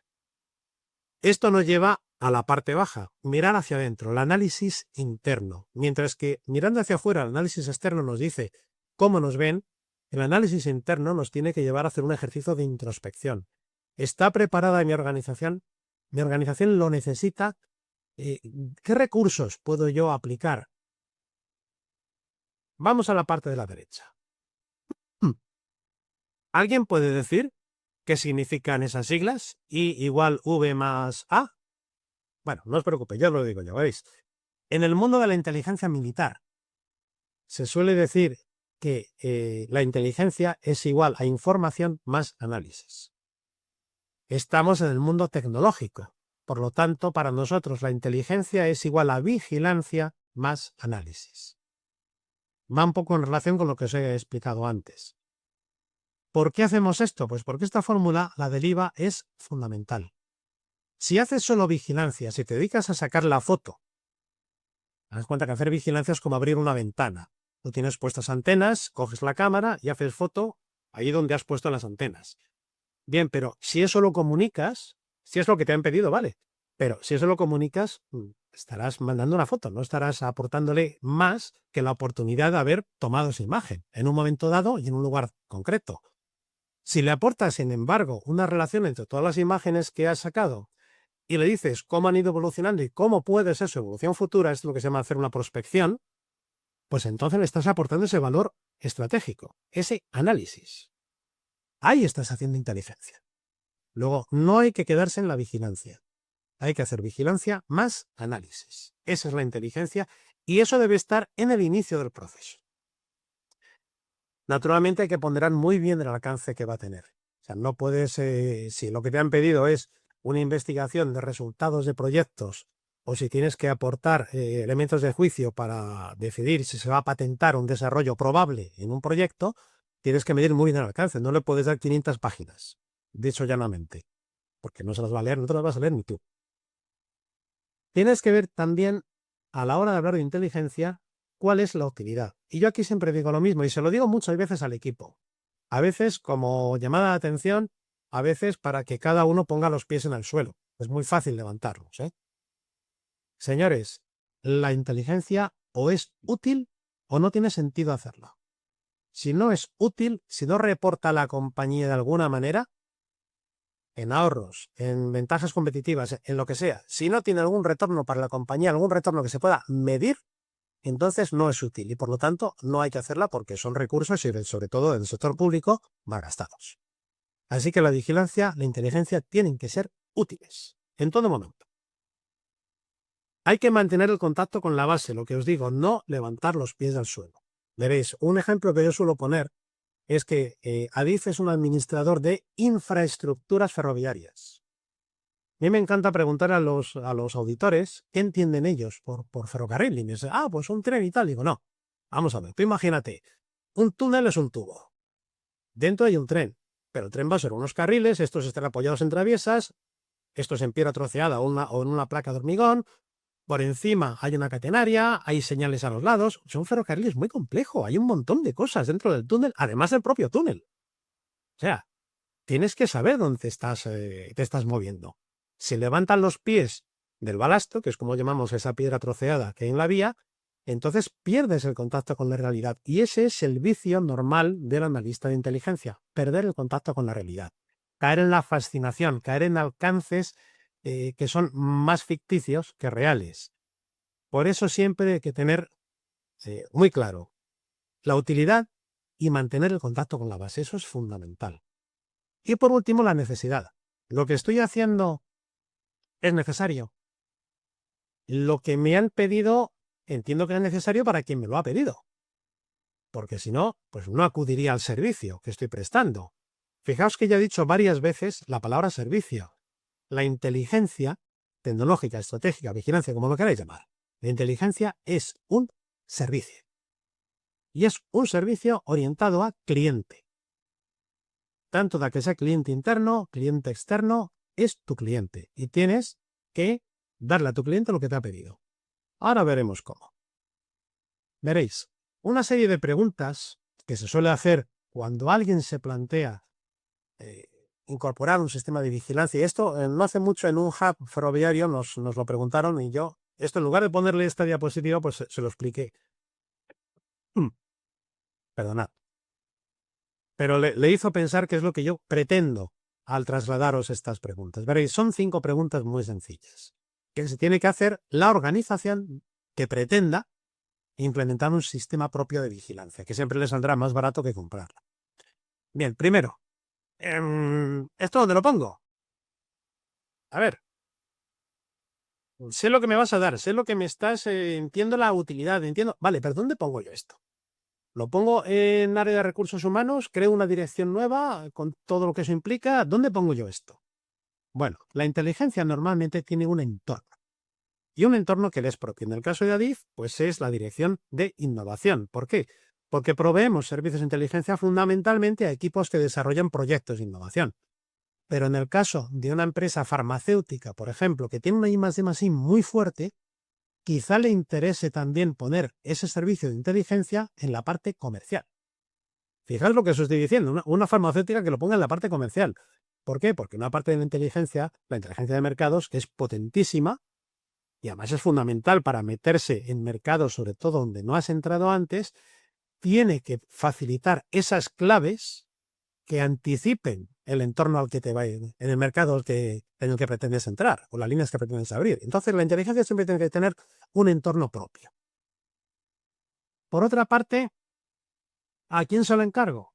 Esto nos lleva a la parte baja, mirar hacia adentro, el análisis interno. Mientras que mirando hacia afuera, el análisis externo nos dice cómo nos ven, el análisis interno nos tiene que llevar a hacer un ejercicio de introspección. ¿Está preparada mi organización? ¿Mi organización lo necesita? ¿Qué recursos puedo yo aplicar? Vamos a la parte de la derecha. ¿Alguien puede decir qué significan esas siglas? I igual V más A. Bueno, no os preocupéis, ya os lo digo yo, ¿veis? En el mundo de la inteligencia militar se suele decir que la inteligencia es igual a información más análisis. Estamos en el mundo tecnológico, por lo tanto, para nosotros la inteligencia es igual a vigilancia más análisis. va un poco en relación con lo que os he explicado antes. ¿Por qué hacemos esto? Pues porque esta fórmula, la del IVA, es fundamental. Si haces solo vigilancia, si te dedicas a sacar la foto, haz cuenta que hacer vigilancia es como abrir una ventana. Tú tienes puestas antenas, coges la cámara y haces foto ahí donde has puesto las antenas. Bien, pero si eso lo comunicas, si es lo que te han pedido, vale. Pero si eso lo comunicas, estarás mandando una foto, no estarás aportándole más que la oportunidad de haber tomado esa imagen en un momento dado y en un lugar concreto. Si le aportas, sin embargo, una relación entre todas las imágenes que has sacado y le dices cómo han ido evolucionando y cómo puede ser su evolución futura, es lo que se llama hacer una prospección, pues entonces le estás aportando ese valor estratégico, ese análisis. Ahí estás haciendo inteligencia. Luego, no hay que quedarse en la vigilancia. Hay que hacer vigilancia más análisis. Esa es la inteligencia y eso debe estar en el inicio del proceso. Naturalmente hay que ponderar muy bien el alcance que va a tener. O sea, no puedes, si lo que te han pedido es una investigación de resultados de proyectos o si tienes que aportar elementos de juicio para decidir si se va a patentar un desarrollo probable en un proyecto, tienes que medir muy bien el alcance. No le puedes dar 500 páginas, dicho llanamente, porque no se las va a leer, no te las vas a leer ni tú. Tienes que ver también, a la hora de hablar de inteligencia, cuál es la utilidad. Y yo aquí siempre digo lo mismo, y se lo digo muchas veces al equipo. A veces como llamada de atención, a veces para que cada uno ponga los pies en el suelo. Es muy fácil levantarlos, ¿eh? Señores, la inteligencia o es útil o no tiene sentido hacerla. Si no es útil, si no reporta a la compañía de alguna manera, en ahorros, en ventajas competitivas, en lo que sea, si no tiene algún retorno para la compañía, algún retorno que se pueda medir, entonces no es útil y por lo tanto no hay que hacerla porque son recursos y sobre todo en el sector público mal gastados. Así que la vigilancia, la inteligencia tienen que ser útiles en todo momento. Hay que mantener el contacto con la base, lo que os digo, no levantar los pies del suelo. Veréis, un ejemplo que yo suelo poner es que Adif es un administrador de infraestructuras ferroviarias. A mí me encanta preguntar a los auditores qué entienden ellos por ferrocarril. Y me dicen, pues un tren y tal. Digo, no, vamos a ver, tú imagínate, un túnel es un tubo. Dentro hay un tren, pero el tren va a ser unos carriles, estos están apoyados en traviesas, estos en piedra troceada o en una placa de hormigón, por encima hay una catenaria, hay señales a los lados. Un ferrocarril es muy complejo, hay un montón de cosas dentro del túnel, además del propio túnel. O sea, tienes que saber dónde te estás moviendo. Si levantan los pies del balasto, que es como llamamos esa piedra troceada que hay en la vía, entonces pierdes el contacto con la realidad. Y ese es el vicio normal del analista de inteligencia, perder el contacto con la realidad. Caer en la fascinación, caer en alcances que son más ficticios que reales. Por eso siempre hay que tener muy claro la utilidad y mantener el contacto con la base. Eso es fundamental. Y por último, la necesidad. Lo que estoy haciendo es necesario. Lo que me han pedido, entiendo que es necesario para quien me lo ha pedido. Porque si no, pues no acudiría al servicio que estoy prestando. Fijaos que ya he dicho varias veces la palabra servicio. La inteligencia tecnológica, estratégica, vigilancia, como lo queráis llamar. La inteligencia es un servicio. Y es un servicio orientado a cliente. Tanto da que sea cliente interno, cliente externo, es tu cliente. Y tienes que darle a tu cliente lo que te ha pedido. Ahora veremos cómo. Veréis, una serie de preguntas que se suele hacer cuando alguien se plantea incorporar un sistema de vigilancia. Y esto no hace mucho en un hub ferroviario nos lo preguntaron y yo, esto en lugar de ponerle esta diapositiva, pues se lo expliqué. Perdonad. Pero le hizo pensar qué es lo que yo pretendo al trasladaros estas preguntas. Veréis, son 5 preguntas muy sencillas que se tiene que hacer la organización que pretenda implementar un sistema propio de vigilancia, que siempre le saldrá más barato que comprarla. Bien, primero, ¿esto dónde lo pongo? A ver, sé lo que me vas a dar, sé lo que me estás, entiendo la utilidad, entiendo, vale, pero ¿dónde pongo yo esto? ¿Lo pongo en área de recursos humanos? ¿Creo una dirección nueva con todo lo que eso implica? ¿Dónde pongo yo esto? Bueno, la inteligencia normalmente tiene un entorno. y un entorno que le es propio. En el caso de ADIF, pues es la Dirección de Innovación. ¿Por qué? Porque proveemos servicios de inteligencia fundamentalmente a equipos que desarrollan proyectos de innovación. Pero en el caso de una empresa farmacéutica, por ejemplo, que tiene una I+D+I muy fuerte, quizá le interese también poner ese servicio de inteligencia en la parte comercial. Fijaos lo que os estoy diciendo, una farmacéutica que lo ponga en la parte comercial. ¿Por qué? Porque una parte de la inteligencia de mercados, que es potentísima y además es fundamental para meterse en mercados, sobre todo donde no has entrado antes, tiene que facilitar esas claves que anticipen el entorno al que te va en el mercado en el que pretendes entrar o las líneas que pretendes abrir. Entonces, la inteligencia siempre tiene que tener un entorno propio. Por otra parte, ¿a quién se lo encargo?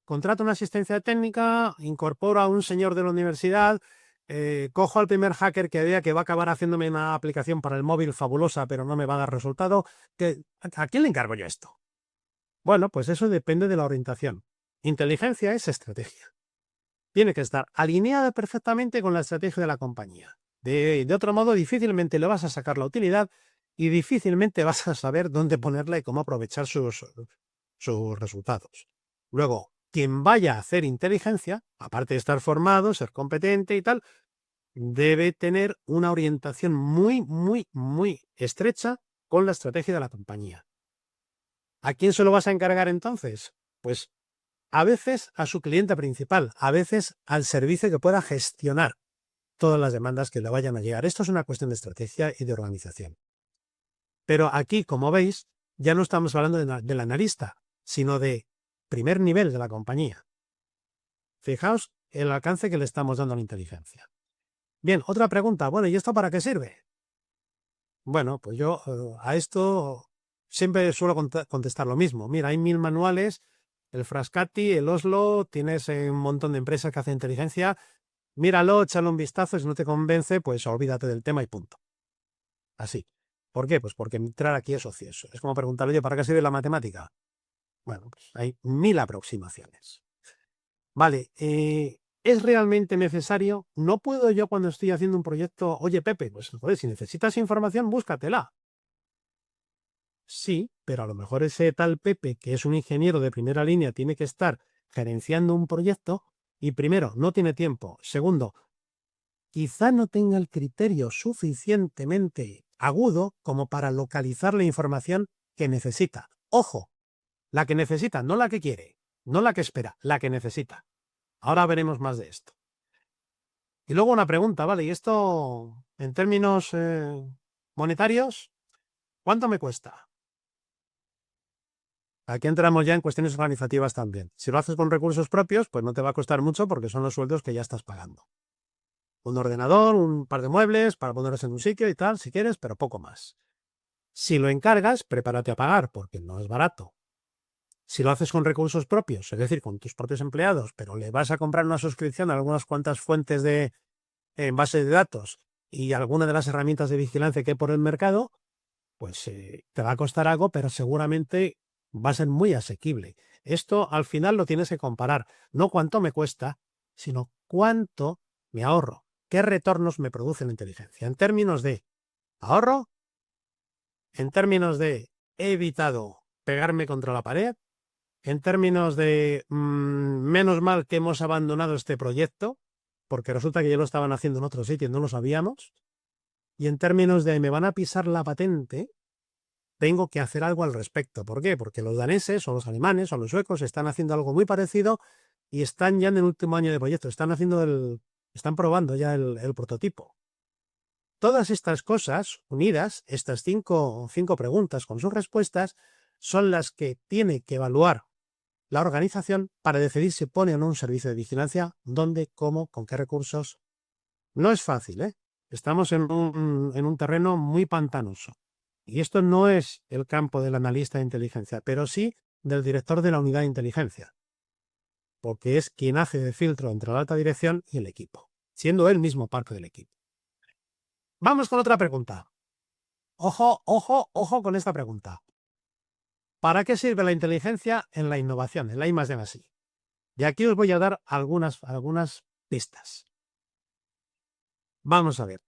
Contrato una asistencia técnica, incorporo a un señor de la universidad, cojo al primer hacker que vea que va a acabar haciéndome una aplicación para el móvil fabulosa, pero no me va a dar resultado. ¿A quién le encargo yo esto? Bueno, pues eso depende de la orientación. Inteligencia es estrategia. Tiene que estar alineada perfectamente con la estrategia de la compañía. De otro modo, difícilmente le vas a sacar la utilidad y difícilmente vas a saber dónde ponerla y cómo aprovechar sus resultados. Luego, quien vaya a hacer inteligencia, aparte de estar formado, ser competente y tal, debe tener una orientación muy, muy, muy estrecha con la estrategia de la compañía. ¿A quién se lo vas a encargar entonces? Pues a veces a su cliente principal, a veces al servicio que pueda gestionar todas las demandas que le vayan a llegar. Esto es una cuestión de estrategia y de organización. Pero aquí, como veis, ya no estamos hablando del analista, sino de primer nivel de la compañía. Fijaos el alcance que le estamos dando a la inteligencia. Bien, otra pregunta. Bueno, ¿y esto para qué sirve? Bueno, pues yo a esto siempre suelo contestar lo mismo. Mira, hay 1000 manuales, el Frascati, el Oslo, tienes un montón de empresas que hacen inteligencia. Míralo, échale un vistazo, si no te convence, pues olvídate del tema y punto. Así. ¿Por qué? Pues porque entrar aquí es ocioso. Es como preguntar, oye, ¿para qué sirve la matemática? Bueno, pues hay 1000 aproximaciones. Vale, ¿es realmente necesario? No puedo yo cuando estoy haciendo un proyecto, oye, Pepe, pues joder, si necesitas información, búscatela. Sí, pero a lo mejor ese tal Pepe, que es un ingeniero de primera línea, tiene que estar gerenciando un proyecto y primero, no tiene tiempo. Segundo, quizá no tenga el criterio suficientemente agudo como para localizar la información que necesita. Ojo, la que necesita, no la que quiere, no la que espera, la que necesita. Ahora veremos más de esto. Y luego una pregunta, ¿vale? ¿Y esto en términos monetarios, cuánto me cuesta? Aquí entramos ya en cuestiones organizativas también. Si lo haces con recursos propios, pues no te va a costar mucho porque son los sueldos que ya estás pagando. Un ordenador, un par de muebles para ponerlos en un sitio y tal, si quieres, pero poco más. Si lo encargas, prepárate a pagar porque no es barato. Si lo haces con recursos propios, es decir, con tus propios empleados, pero le vas a comprar una suscripción a algunas cuantas fuentes en base de datos y alguna de las herramientas de vigilancia que hay por el mercado, pues te va a costar algo, pero seguramente va a ser muy asequible. Esto al final lo tienes que comparar, no cuánto me cuesta, sino cuánto me ahorro, qué retornos me produce la inteligencia. En términos de ahorro, en términos de he evitado pegarme contra la pared, en términos de menos mal que hemos abandonado este proyecto, porque resulta que ya lo estaban haciendo en otro sitio y no lo sabíamos, y en términos de me van a pisar la patente, tengo que hacer algo al respecto. ¿Por qué? Porque los daneses o los alemanes o los suecos están haciendo algo muy parecido y están ya en el último año de proyecto, están probando ya el prototipo. Todas estas cosas unidas, estas cinco preguntas con sus respuestas, son las que tiene que evaluar la organización para decidir si pone o no un servicio de vigilancia, dónde, cómo, con qué recursos. No es fácil, ¿eh? Estamos en un terreno muy pantanoso. Y esto no es el campo del analista de inteligencia, pero sí del director de la unidad de inteligencia, porque es quien hace de filtro entre la alta dirección y el equipo, siendo él mismo parte del equipo. Vamos con otra pregunta. Ojo, ojo, ojo con esta pregunta. ¿Para qué sirve la inteligencia en la innovación, en la I+D+I? Y aquí os voy a dar algunas pistas. Vamos a ver.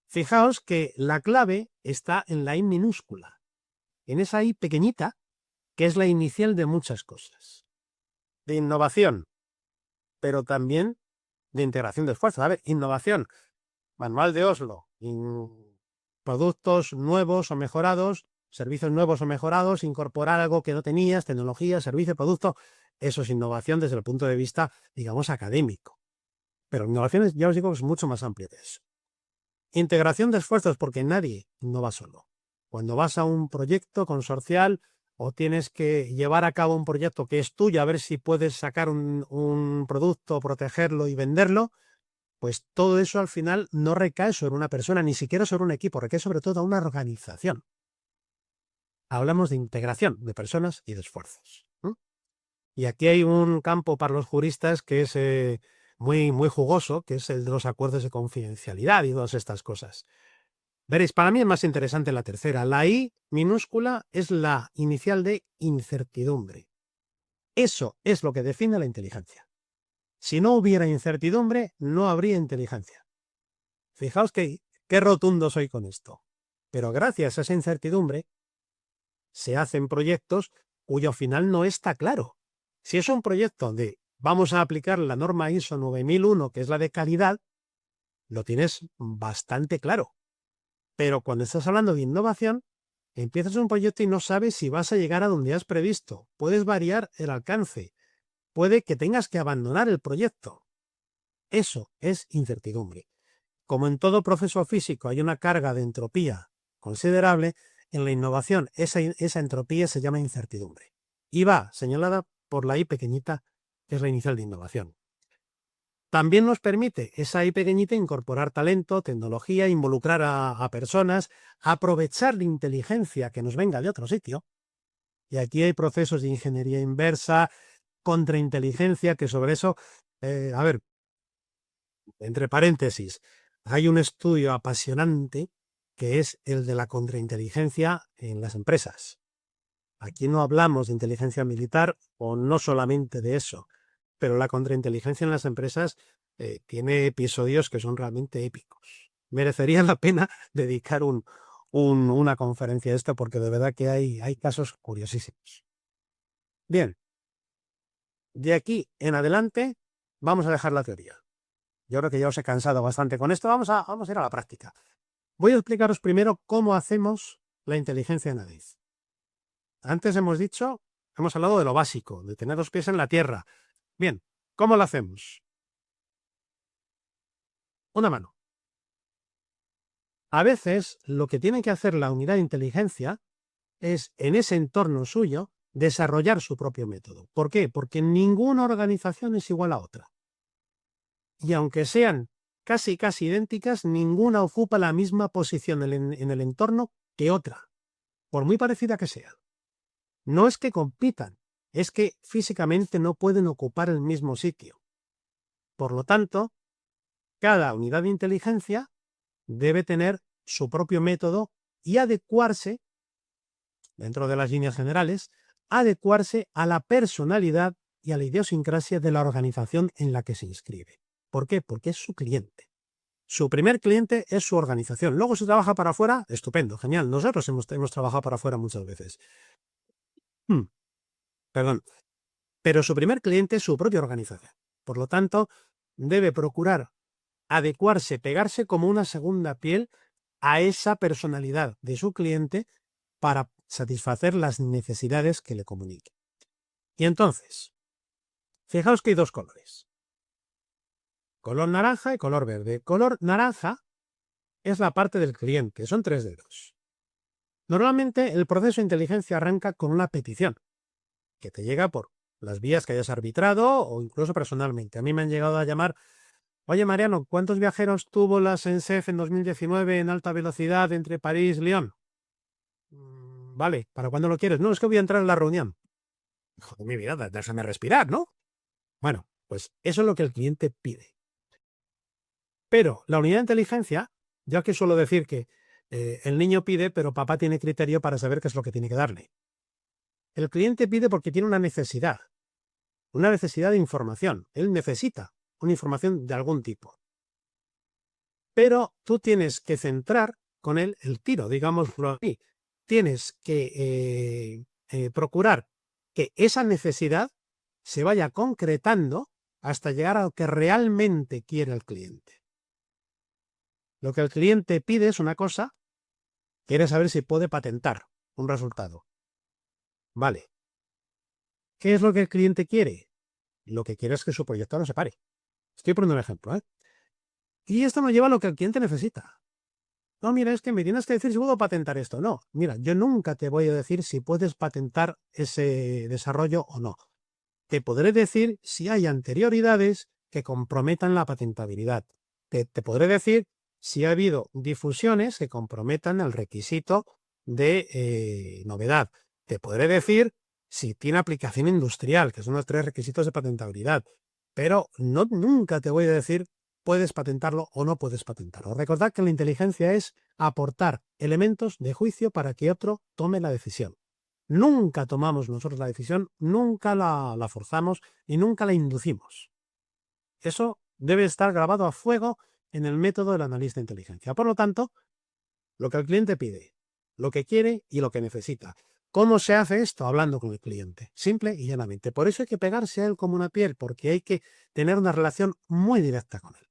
Fijaos que la clave está en la I minúscula, en esa I pequeñita, que es la inicial de muchas cosas. De innovación, pero también de integración de esfuerzos. A ver, innovación, Manual de Oslo, productos nuevos o mejorados, servicios nuevos o mejorados, incorporar algo que no tenías, tecnología, servicio, producto, eso es innovación desde el punto de vista, digamos, académico. Pero innovación, ya os digo, es mucho más amplia de eso. Integración de esfuerzos, porque nadie innova solo. Cuando vas a un proyecto consorcial o tienes que llevar a cabo un proyecto que es tuyo, a ver si puedes sacar un producto, protegerlo y venderlo, pues todo eso al final no recae sobre una persona, ni siquiera sobre un equipo, recae sobre todo una organización. Hablamos de integración de personas y de esfuerzos. Y aquí hay un campo para los juristas que es muy, muy jugoso, que es el de los acuerdos de confidencialidad y todas estas cosas. Veréis, para mí es más interesante la tercera. La I minúscula es la inicial de incertidumbre. Eso es lo que define la inteligencia. Si no hubiera incertidumbre, no habría inteligencia. Fijaos qué rotundo soy con esto. Pero gracias a esa incertidumbre, se hacen proyectos cuyo final no está claro. Si es un proyecto de vamos a aplicar la norma ISO 9001, que es la de calidad, lo tienes bastante claro. Pero cuando estás hablando de innovación, empiezas un proyecto y no sabes si vas a llegar a donde has previsto. Puedes variar el alcance. Puede que tengas que abandonar el proyecto. Eso es incertidumbre. Como en todo proceso físico hay una carga de entropía considerable, en la innovación esa entropía se llama incertidumbre. Y va señalada por la I pequeñita, que es la inicial de innovación. También nos permite esa I pequeñita incorporar talento, tecnología, involucrar a personas, aprovechar la inteligencia que nos venga de otro sitio. Y aquí hay procesos de ingeniería inversa, contrainteligencia, que sobre eso, a ver, entre paréntesis, hay un estudio apasionante que es el de la contrainteligencia en las empresas. Aquí no hablamos de inteligencia militar o no solamente de eso, pero la contrainteligencia en las empresas tiene episodios que son realmente épicos. Merecería la pena dedicar una conferencia a esto porque de verdad que hay casos curiosísimos. Bien, de aquí en adelante vamos a dejar la teoría. Yo creo que ya os he cansado bastante con esto. Vamos a ir a la práctica. Voy a explicaros primero cómo hacemos la inteligencia en ADIZ. Antes hemos hablado de lo básico, de tener los pies en la tierra. Bien, ¿cómo lo hacemos? Una mano. A veces lo que tiene que hacer la unidad de inteligencia es, en ese entorno suyo, desarrollar su propio método. ¿Por qué? Porque ninguna organización es igual a otra. Y aunque sean casi idénticas, ninguna ocupa la misma posición en el entorno que otra, por muy parecida que sea. No es que compitan, es que físicamente no pueden ocupar el mismo sitio. Por lo tanto, cada unidad de inteligencia debe tener su propio método y adecuarse, dentro de las líneas generales, adecuarse a la personalidad y a la idiosincrasia de la organización en la que se inscribe. ¿Por qué? Porque es su cliente. Su primer cliente es su organización. Luego, si trabaja para afuera, estupendo, genial. Nosotros hemos trabajado para afuera muchas veces. Perdón. Pero su primer cliente es su propia organización. Por lo tanto, debe procurar adecuarse, pegarse como una segunda piel a esa personalidad de su cliente para satisfacer las necesidades que le comunique. Y entonces, fijaos que hay dos colores. Color naranja y color verde. Color naranja es la parte del cliente, son 3 dedos. Normalmente el proceso de inteligencia arranca con una petición que te llega por las vías que hayas arbitrado o incluso personalmente. A mí me han llegado a llamar: oye, Mariano, ¿cuántos viajeros tuvo la SENSEF en 2019 en alta velocidad entre París y Lyon? Vale, ¿para cuándo lo quieres? No, es que voy a entrar en la reunión. Joder, mi vida, déjame respirar, ¿no? Bueno, pues eso es lo que el cliente pide. Pero la unidad de inteligencia, ya que suelo decir que el niño pide, pero papá tiene criterio para saber qué es lo que tiene que darle. El cliente pide porque tiene una necesidad de información. Él necesita una información de algún tipo. pero tú tienes que centrar con él el tiro, digámoslo así. Tienes que procurar que esa necesidad se vaya concretando hasta llegar a lo que realmente quiere el cliente. Lo que el cliente pide es una cosa, quiere saber si puede patentar un resultado. Vale. ¿Qué es lo que el cliente quiere? Lo que quiere es que su proyecto no se pare. Estoy poniendo un ejemplo, ¿eh? Y esto nos lleva a lo que el cliente necesita. No, mira, es que me tienes que decir si puedo patentar esto. No, mira, yo nunca te voy a decir si puedes patentar ese desarrollo o no. Te podré decir si hay anterioridades que comprometan la patentabilidad. Te podré decir si ha habido difusiones que comprometan el requisito de novedad. Te podré decir si tiene aplicación industrial, que son los 3 requisitos de patentabilidad. Pero nunca te voy a decir puedes patentarlo o no puedes patentarlo. Recordad que la inteligencia es aportar elementos de juicio para que otro tome la decisión. Nunca tomamos nosotros la decisión, nunca la forzamos y nunca la inducimos. Eso debe estar grabado a fuego en el método del analista de inteligencia. Por lo tanto, lo que el cliente pide, lo que quiere y lo que necesita. ¿Cómo se hace esto? Hablando con el cliente, simple y llanamente. Por eso hay que pegarse a él como una piel, porque hay que tener una relación muy directa con él.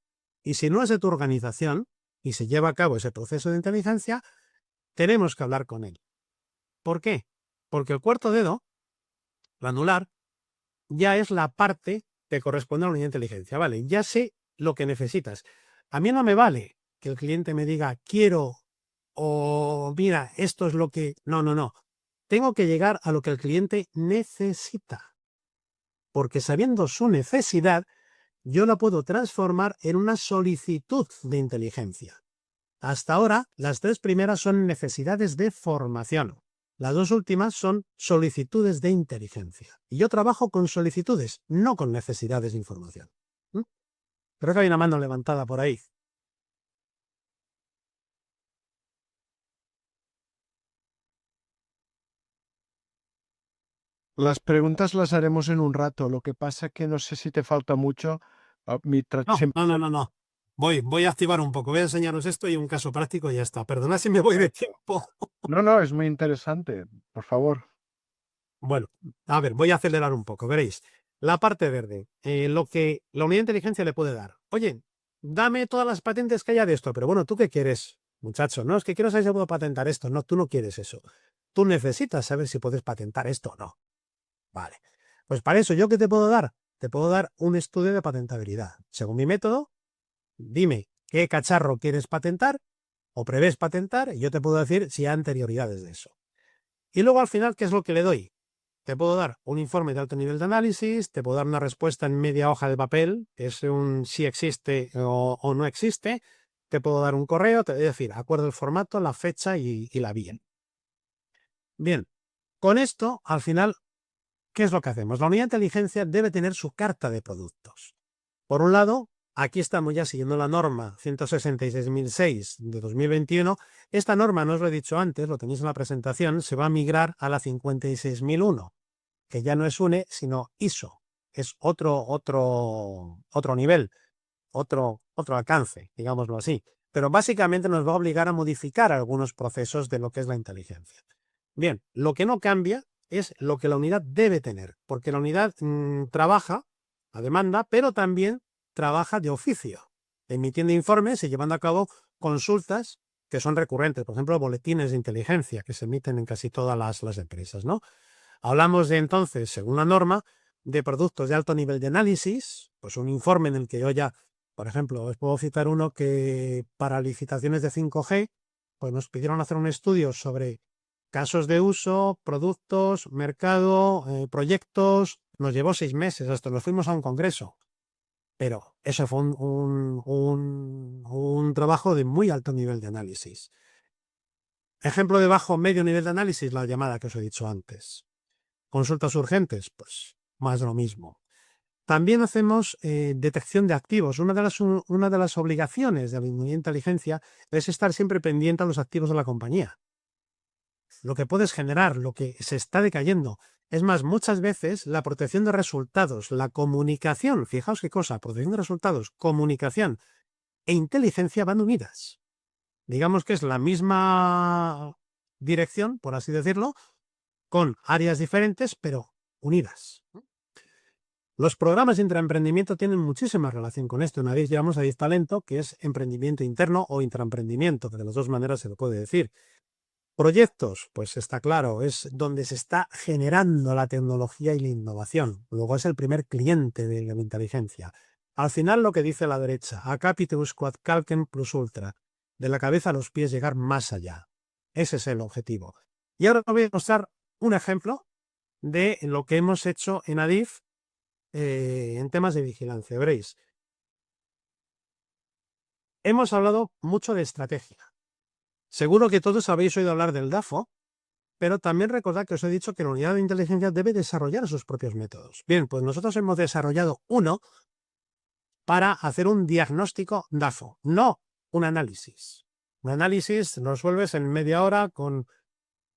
Y si no es de tu organización y se lleva a cabo ese proceso de inteligencia, tenemos que hablar con él. ¿Por qué? Porque el cuarto dedo, el anular, ya es la parte que corresponde a la unidad de inteligencia. Vale, ya sé lo que necesitas. A mí no me vale que el cliente me diga quiero o mira, esto es lo que... No. Tengo que llegar a lo que el cliente necesita. Porque sabiendo su necesidad, yo la puedo transformar en una solicitud de inteligencia. Hasta ahora, las 3 primeras son necesidades de formación. Las 2 últimas son solicitudes de inteligencia. Y yo trabajo con solicitudes, no con necesidades de información. Creo que hay una mano levantada por ahí. Las preguntas las haremos en un rato. Lo que pasa que no sé si te falta mucho. No. Voy a activar un poco. Voy a enseñaros esto y un caso práctico y ya está. Perdona si me voy de tiempo. No, es muy interesante. Por favor. Bueno, a ver, voy a acelerar un poco. Veréis. La parte verde. Lo que la unidad de inteligencia le puede dar. Oye, dame todas las patentes que haya de esto. Pero bueno, ¿tú qué quieres, muchacho? No, es que quiero saber si puedo patentar esto. No, tú no quieres eso. Tú necesitas saber si puedes patentar esto o no. Vale. Pues para eso, ¿yo qué te puedo dar? Te puedo dar un estudio de patentabilidad. Según mi método, dime qué cacharro quieres patentar o prevés patentar y yo te puedo decir si hay anterioridades de eso. Y luego al final, ¿qué es lo que le doy? Te puedo dar un informe de alto nivel de análisis, te puedo dar una respuesta en media hoja de papel, que es un si existe o no existe, te puedo dar un correo, te voy a decir, acuerdo el formato, la fecha y la vía. Bien, con esto, al final, ¿qué es lo que hacemos? La unidad de inteligencia debe tener su carta de productos. Por un lado, aquí estamos ya siguiendo la norma 166.006 de 2021. Esta norma, no os lo he dicho antes, lo tenéis en la presentación, se va a migrar a la 56.001, que ya no es UNE, sino ISO. Es otro nivel, otro alcance, digámoslo así. Pero básicamente nos va a obligar a modificar algunos procesos de lo que es la inteligencia. Bien, lo que no cambia es lo que la unidad debe tener, porque la unidad trabaja a demanda, pero también trabaja de oficio, emitiendo informes y llevando a cabo consultas que son recurrentes, por ejemplo, boletines de inteligencia que se emiten en casi todas las empresas, ¿no? Hablamos de entonces, según la norma, de productos de alto nivel de análisis, pues un informe en el que yo ya, por ejemplo, os puedo citar uno que para licitaciones de 5G, pues nos pidieron hacer un estudio sobre casos de uso, productos, mercado, proyectos. Nos llevó 6 meses, hasta nos fuimos a un congreso. Pero eso fue un trabajo de muy alto nivel de análisis. Ejemplo de bajo medio nivel de análisis, la llamada que os he dicho antes. Consultas urgentes, pues más de lo mismo. También hacemos detección de activos. Una de las obligaciones de la unidad de inteligencia es estar siempre pendiente a los activos de la compañía. Lo que puedes generar, lo que se está decayendo. Es más, muchas veces la protección de resultados, la comunicación, fijaos qué cosa, protección de resultados, comunicación e inteligencia van unidas. Digamos que es la misma dirección, por así decirlo, con áreas diferentes, pero unidas. Los programas de intraemprendimiento tienen muchísima relación con esto. En ADIF llevamos ADIF Talento, que es emprendimiento interno o intraemprendimiento, que de las dos maneras se lo puede decir. Proyectos, pues está claro, es donde se está generando la tecnología y la innovación. Luego es el primer cliente de la inteligencia. Al final lo que dice la derecha, a capitus quod calcem plus ultra, de la cabeza a los pies llegar más allá. Ese es el objetivo. Y ahora os voy a mostrar un ejemplo de lo que hemos hecho en ADIF en temas de vigilancia. Veréis, hemos hablado mucho de estrategia. Seguro que todos habéis oído hablar del DAFO, pero también recordad que os he dicho que la unidad de inteligencia debe desarrollar sus propios métodos. Bien, pues nosotros hemos desarrollado uno para hacer un diagnóstico DAFO, no un análisis. Un análisis lo resuelves en media hora con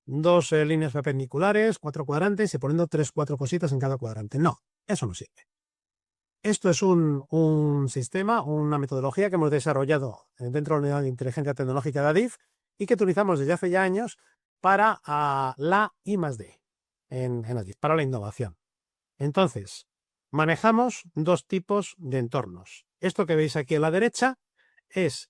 2 líneas perpendiculares, 4 cuadrantes y poniendo 3-4 cositas en cada cuadrante. No, eso no sirve. Esto es un sistema, una metodología que hemos desarrollado dentro de la unidad de inteligencia tecnológica de ADIF y que utilizamos desde hace ya años para la I+D en ADIF, para la innovación. Entonces, manejamos 2 tipos de entornos. Esto que veis aquí a la derecha es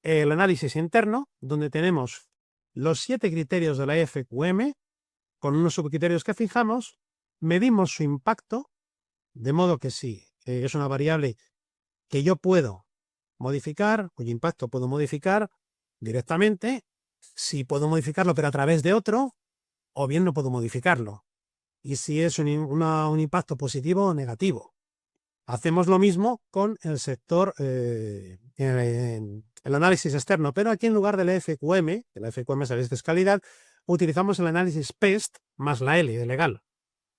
el análisis interno, donde tenemos los 7 criterios de la FQM, con unos subcriterios que fijamos, medimos su impacto, de modo que si es una variable que yo puedo modificar, cuyo impacto puedo modificar directamente, si puedo modificarlo pero a través de otro, o bien no puedo modificarlo. Y si es un impacto positivo o negativo. Hacemos lo mismo con el sector, el análisis externo, pero aquí en lugar de la FQM, que la FQM sabéis que es calidad, utilizamos el análisis PEST más la L de legal.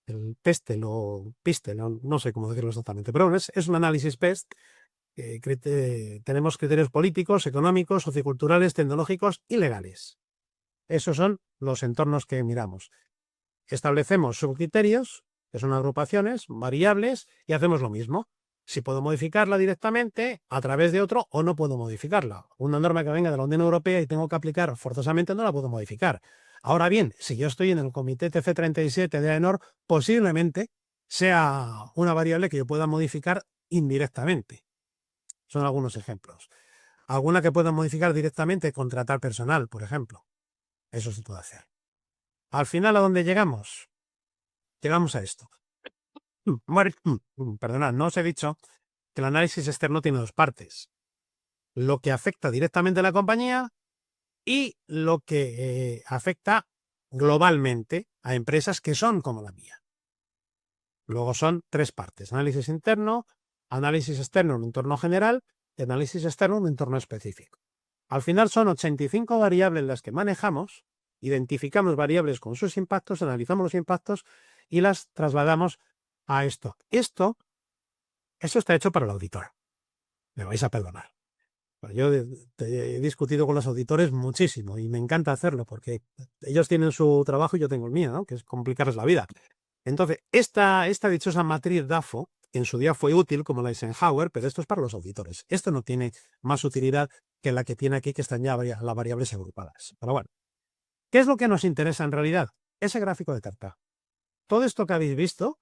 El PESTEL o PISTEL, no sé cómo decirlo exactamente, pero es un análisis PEST. Tenemos criterios políticos, económicos, socioculturales, tecnológicos y legales. Esos son los entornos que miramos. Establecemos subcriterios, que son agrupaciones, variables, y hacemos lo mismo. Si puedo modificarla directamente a través de otro o no puedo modificarla. Una norma que venga de la Unión Europea y tengo que aplicar forzosamente no la puedo modificar. Ahora bien, si yo estoy en el comité TC37 de AENOR, posiblemente sea una variable que yo pueda modificar indirectamente. Son algunos ejemplos. Alguna que pueda modificar directamente, contratar personal, por ejemplo. Eso se puede hacer. Al final, ¿a dónde llegamos? Llegamos a esto. Perdonad, no os he dicho que el análisis externo tiene 2 partes. Lo que afecta directamente a la compañía y lo que afecta globalmente a empresas que son como la mía. Luego son 3 partes. Análisis interno, análisis externo en un entorno general y análisis externo en un entorno específico. Al final son 85 variables las que manejamos, identificamos variables con sus impactos, analizamos los impactos y las trasladamos a esto. Esto está hecho para el auditor. Me vais a perdonar. Yo he discutido con los auditores muchísimo y me encanta hacerlo porque ellos tienen su trabajo y yo tengo el mío, ¿no? Que es complicarles la vida. Entonces, esta dichosa matriz DAFO, que en su día fue útil como la Eisenhower, pero esto es para los auditores. Esto no tiene más utilidad que la que tiene aquí, que están ya las variables agrupadas. Pero bueno, ¿qué es lo que nos interesa en realidad? Ese gráfico de tarta. Todo esto que habéis visto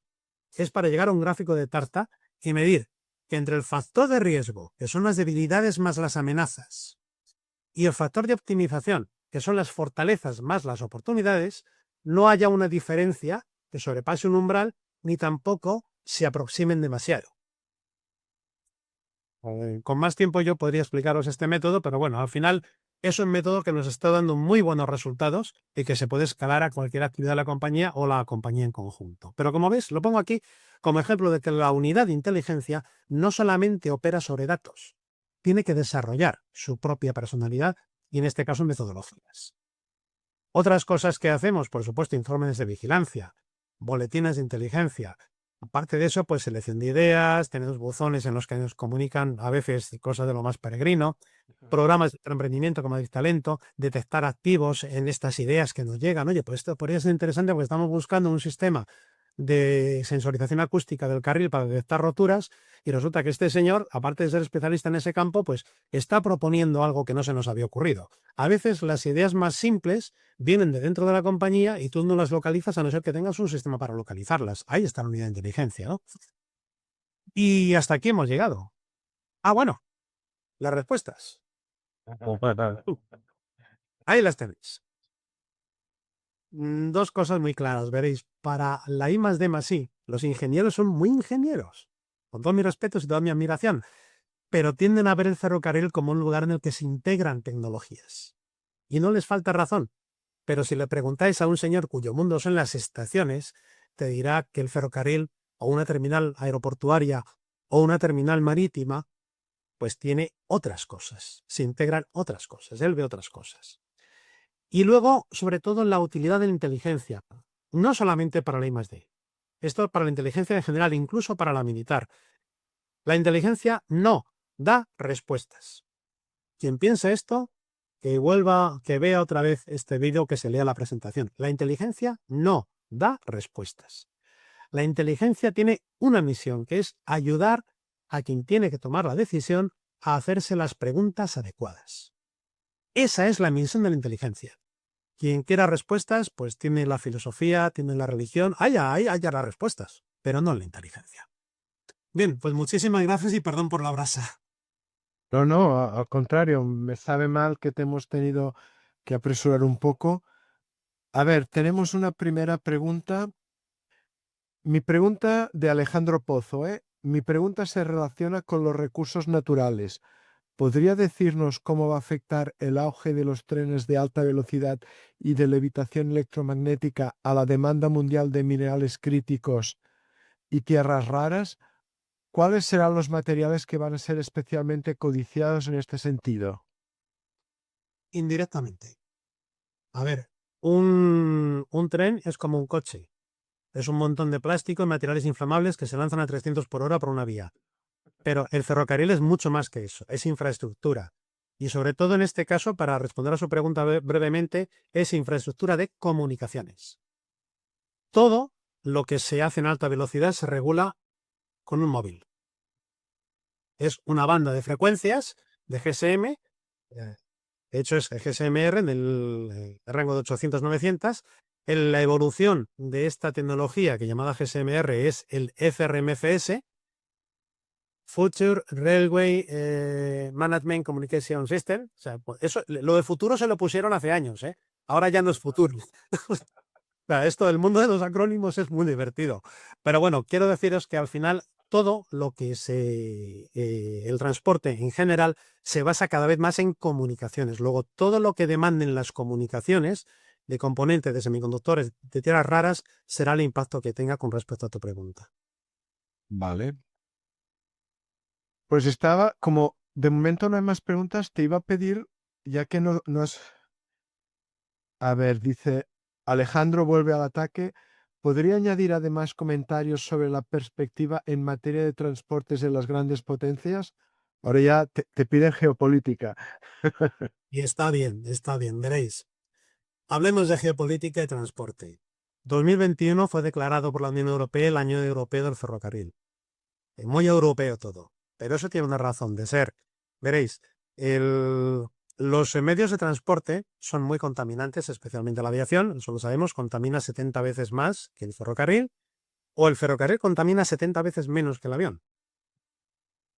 es para llegar a un gráfico de tarta y medir que entre el factor de riesgo, que son las debilidades más las amenazas, y el factor de optimización, que son las fortalezas más las oportunidades, no haya una diferencia que sobrepase un umbral, ni tampoco se aproximen demasiado. Con más tiempo yo podría explicaros este método, pero bueno, al final es un método que nos está dando muy buenos resultados y que se puede escalar a cualquier actividad de la compañía o la compañía en conjunto. Pero como veis, lo pongo aquí como ejemplo de que la unidad de inteligencia no solamente opera sobre datos, tiene que desarrollar su propia personalidad y en este caso metodologías. Otras cosas que hacemos, por supuesto, informes de vigilancia, boletines de inteligencia. Aparte de eso, pues selección de ideas, tenemos buzones en los que nos comunican a veces cosas de lo más peregrino, programas de emprendimiento como ADIF Talento, detectar activos en estas ideas que nos llegan. Oye, pues esto podría ser interesante porque estamos buscando un sistema de sensorización acústica del carril para detectar roturas, y resulta que este señor, aparte de ser especialista en ese campo, pues está proponiendo algo que no se nos había ocurrido. A veces las ideas más simples vienen de dentro de la compañía y tú no las localizas a no ser que tengas un sistema para localizarlas. Ahí está la unidad de inteligencia, ¿no? Y hasta aquí hemos llegado. Ah, bueno, las respuestas. Ahí las tenéis. Dos cosas muy claras, veréis. Para la I+D+I, los ingenieros son muy ingenieros, con todos mis respetos y toda mi admiración, pero tienden a ver el ferrocarril como un lugar en el que se integran tecnologías. Y no les falta razón, pero si le preguntáis a un señor cuyo mundo son las estaciones, te dirá que el ferrocarril o una terminal aeroportuaria o una terminal marítima, pues tiene otras cosas, se integran otras cosas, él ve otras cosas. Y luego, sobre todo, la utilidad de la inteligencia, no solamente para la I+D. Esto para la inteligencia en general, incluso para la militar. La inteligencia no da respuestas. Quien piensa esto, que vea otra vez este vídeo, que se lea la presentación. La inteligencia no da respuestas. La inteligencia tiene una misión, que es ayudar a quien tiene que tomar la decisión a hacerse las preguntas adecuadas. Esa es la misión de la inteligencia. Quien quiera respuestas, pues tiene la filosofía, tiene la religión, haya las respuestas, pero no la inteligencia. Bien, pues muchísimas gracias y perdón por la brasa. No, no, al contrario, me sabe mal que te hemos tenido que apresurar un poco. A ver, tenemos una primera pregunta. Mi pregunta de Alejandro Pozo, ¿eh? Mi pregunta se relaciona con los recursos naturales. ¿Podría decirnos cómo va a afectar el auge de los trenes de alta velocidad y de levitación electromagnética a la demanda mundial de minerales críticos y tierras raras? ¿Cuáles serán los materiales que van a ser especialmente codiciados en este sentido? Indirectamente. A ver, un tren es como un coche. Es un montón de plástico y materiales inflamables que se lanzan a 300 por hora por una vía. Pero el ferrocarril es mucho más que eso, es infraestructura. Y sobre todo en este caso, para responder a su pregunta brevemente, es infraestructura de comunicaciones. Todo lo que se hace en alta velocidad se regula con un móvil. Es una banda de frecuencias de GSM, de hecho es el GSMR en el rango de 800-900. La evolución de esta tecnología, que llamada GSMR, es el FRMCS, Future Railway Management Communication System. O sea, eso, lo de futuro se lo pusieron hace años, ¿eh? Ahora ya no es futuro. Esto del mundo de los acrónimos es muy divertido. Pero bueno, quiero deciros que al final todo lo que el transporte en general se basa cada vez más en comunicaciones. Luego, todo lo que demanden las comunicaciones de componentes, de semiconductores, de tierras raras, será el impacto que tenga con respecto a tu pregunta. Vale. Pues estaba, como de momento no hay más preguntas, te iba a pedir, ya que no has... A ver, dice Alejandro vuelve al ataque. ¿Podría añadir además comentarios sobre la perspectiva en materia de transportes de las grandes potencias? Ahora ya te piden geopolítica. Y está bien, veréis. Hablemos de geopolítica y transporte. 2021 fue declarado por la Unión Europea el Año Europeo del Ferrocarril. Es muy europeo todo, pero eso tiene una razón de ser. Veréis, los medios de transporte son muy contaminantes, especialmente la aviación, eso lo sabemos, contamina 70 veces más que el ferrocarril, o el ferrocarril contamina 70 veces menos que el avión.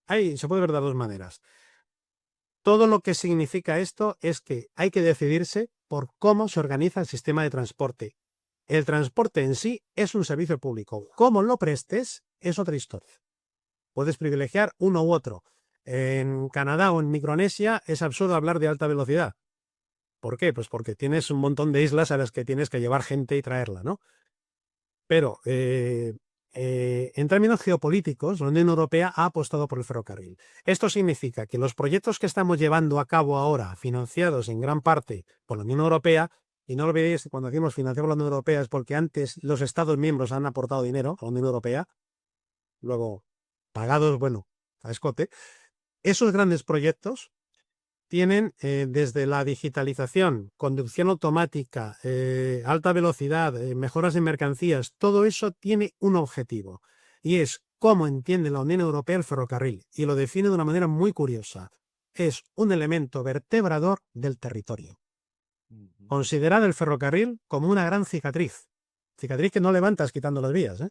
Ahí se puede ver de dos maneras. Todo lo que significa esto es que hay que decidirse por cómo se organiza el sistema de transporte. El transporte en sí es un servicio público. Cómo lo prestes es otra historia. Puedes privilegiar uno u otro. En Canadá o en Micronesia es absurdo hablar de alta velocidad. ¿Por qué? Pues porque tienes un montón de islas a las que tienes que llevar gente y traerla, ¿no? Pero en términos geopolíticos, la Unión Europea ha apostado por el ferrocarril. Esto significa que los proyectos que estamos llevando a cabo ahora, financiados en gran parte por la Unión Europea, y no olvidéis que cuando decimos financiado por la Unión Europea es porque antes los Estados miembros han aportado dinero a la Unión Europea, luego pagados, bueno, a escote, esos grandes proyectos tienen desde la digitalización, conducción automática, alta velocidad, mejoras en mercancías, todo eso tiene un objetivo y es cómo entiende la Unión Europea el ferrocarril y lo define de una manera muy curiosa. Es un elemento vertebrador del territorio. Considerad el ferrocarril como una gran cicatriz que no levantas quitando las vías, ¿eh?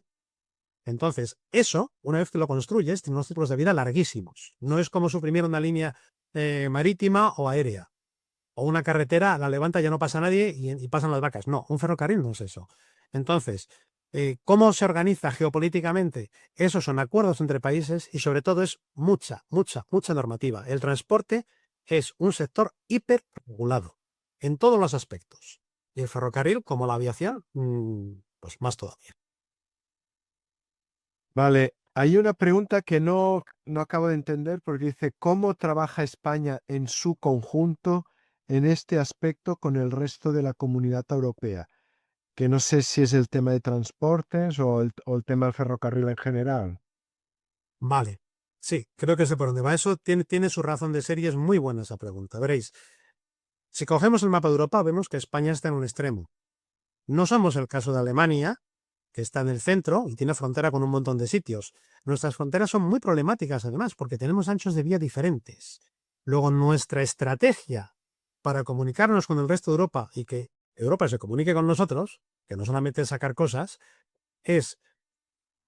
Entonces, eso, una vez que lo construyes, tiene unos ciclos de vida larguísimos. No es como suprimir una línea marítima o aérea. O una carretera, la levanta, ya no pasa nadie y pasan las vacas. No, un ferrocarril no es eso. Entonces, ¿cómo se organiza geopolíticamente? Esos son acuerdos entre países y sobre todo es mucha normativa. El transporte es un sector hiperregulado en todos los aspectos. Y el ferrocarril, como la aviación, pues más todavía. Vale, hay una pregunta que no acabo de entender porque dice, ¿cómo trabaja España en su conjunto en este aspecto con el resto de la comunidad europea? Que no sé si es el tema de transportes o el tema del ferrocarril en general. Vale, sí, creo que sé por dónde va. Eso tiene su razón de ser y es muy buena esa pregunta. Veréis, si cogemos el mapa de Europa, vemos que España está en un extremo. No somos el caso de Alemania, que está en el centro y tiene frontera con un montón de sitios. Nuestras fronteras son muy problemáticas, además, porque tenemos anchos de vía diferentes. Luego, nuestra estrategia para comunicarnos con el resto de Europa y que Europa se comunique con nosotros, que no solamente es sacar cosas, es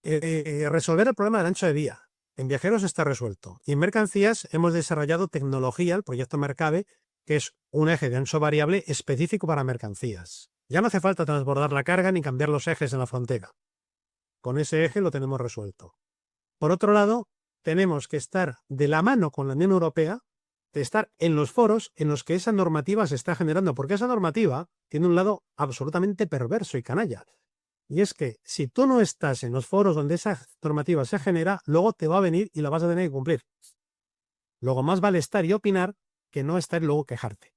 resolver el problema del ancho de vía. En viajeros está resuelto. Y en mercancías hemos desarrollado tecnología, el proyecto Mercabe, que es un eje de ancho variable específico para mercancías. Ya no hace falta transbordar la carga ni cambiar los ejes en la frontera. Con ese eje lo tenemos resuelto. Por otro lado, tenemos que estar de la mano con la Unión Europea, de estar en los foros en los que esa normativa se está generando, porque esa normativa tiene un lado absolutamente perverso y canalla. Y es que si tú no estás en los foros donde esa normativa se genera, luego te va a venir y la vas a tener que cumplir. Luego más vale estar y opinar que no estar y luego quejarte.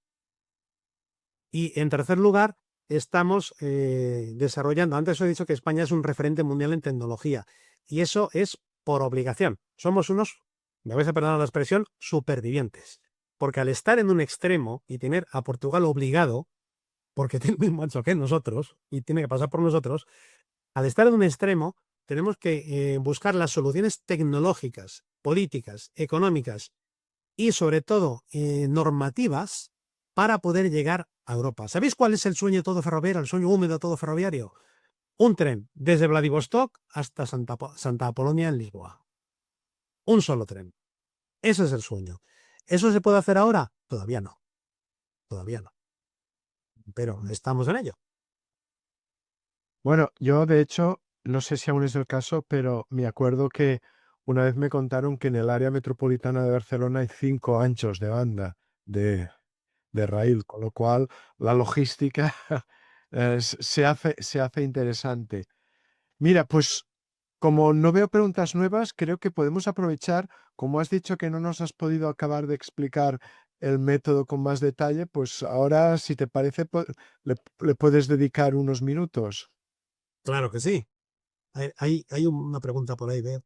Y en tercer lugar, estamos desarrollando, antes os he dicho que España es un referente mundial en tecnología, y eso es por obligación. Somos unos, me vais a perdonar la expresión, supervivientes. Porque al estar en un extremo y tener a Portugal obligado, porque tiene el mismo ancho que nosotros y tiene que pasar por nosotros, al estar en un extremo, tenemos que buscar las soluciones tecnológicas, políticas, económicas y sobre todo normativas para poder llegar a Europa. ¿Sabéis cuál es el sueño todo ferroviario, el sueño húmedo todo ferroviario? Un tren desde Vladivostok hasta Santa Apolonia en Lisboa. Un solo tren. Ese es el sueño. ¿Eso se puede hacer ahora? Todavía no. Todavía no. Pero estamos en ello. Bueno, yo de hecho, no sé si aún es el caso, pero me acuerdo que una vez me contaron que en el área metropolitana de Barcelona hay 5 anchos de banda de raíl, con lo cual la logística se hace interesante. Mira, pues como no veo preguntas nuevas, creo que podemos aprovechar, como has dicho que no nos has podido acabar de explicar el método con más detalle, pues ahora, si te parece, le puedes dedicar unos minutos. Claro que sí. Hay una pregunta por ahí, veo.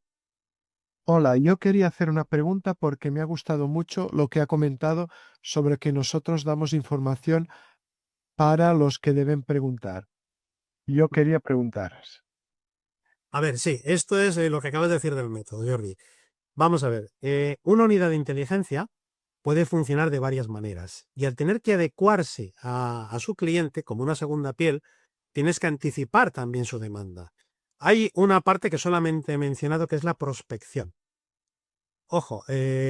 Hola, yo quería hacer una pregunta porque me ha gustado mucho lo que ha comentado sobre que nosotros damos información para los que deben preguntar. Yo quería preguntaros. A ver, sí, esto es lo que acabas de decir del método, Jordi. Vamos a ver, una unidad de inteligencia puede funcionar de varias maneras y al tener que adecuarse a su cliente como una segunda piel, tienes que anticipar también su demanda. Hay una parte que solamente he mencionado que es la prospección. Ojo,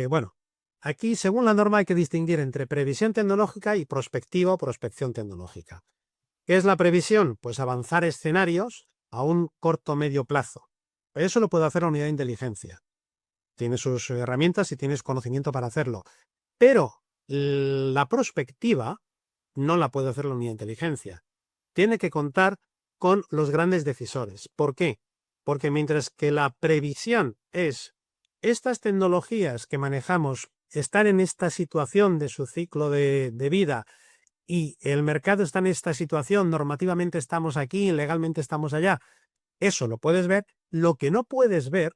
bueno, aquí según la norma hay que distinguir entre previsión tecnológica y prospectiva o prospección tecnológica. ¿Qué es la previsión? Pues avanzar escenarios a un corto o medio plazo. Eso lo puede hacer la unidad de inteligencia. Tiene sus herramientas y tienes conocimiento para hacerlo. Pero la prospectiva no la puede hacer la unidad de inteligencia. Tiene que contar con los grandes decisores. ¿Por qué? Porque mientras que la previsión es estas tecnologías que manejamos están en esta situación de su ciclo de vida y el mercado está en esta situación, normativamente estamos aquí, legalmente estamos allá, eso lo puedes ver. Lo que no puedes ver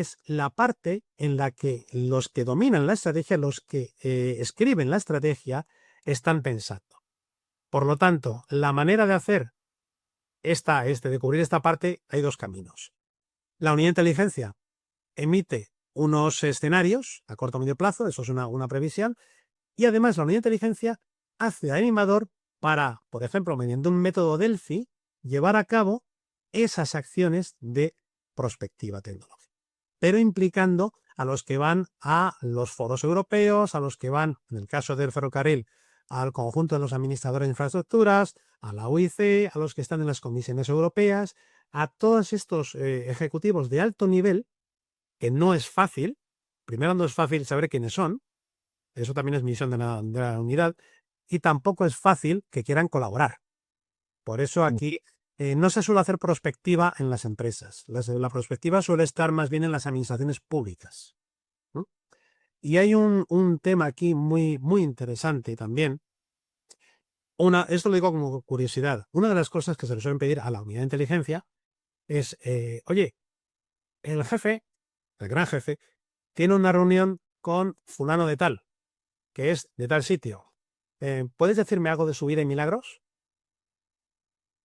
es la parte en la que los que dominan la estrategia, los que escriben la estrategia, están pensando. Por lo tanto, la manera de hacer de cubrir esta parte, hay dos caminos. La unidad de inteligencia emite unos escenarios a corto o medio plazo, eso es una previsión, y además la unidad de inteligencia hace de animador para, por ejemplo, mediante un método Delphi, llevar a cabo esas acciones de prospectiva tecnológica, pero implicando a los que van a los foros europeos, a los que van, en el caso del ferrocarril, al conjunto de los administradores de infraestructuras, a la UIC, a los que están en las comisiones europeas, a todos estos ejecutivos de alto nivel, que no es fácil, primero no es fácil saber quiénes son, eso también es misión de la unidad, y tampoco es fácil que quieran colaborar. Por eso aquí no se suele hacer prospectiva en las empresas. La prospectiva suele estar más bien en las administraciones públicas, ¿no? Y hay un tema aquí muy, muy interesante también. Esto lo digo como curiosidad. Una de las cosas que se le suelen pedir a la unidad de inteligencia es, oye, el jefe, el gran jefe, tiene una reunión con fulano de tal, que es de tal sitio. ¿Puedes decirme algo de su vida y milagros?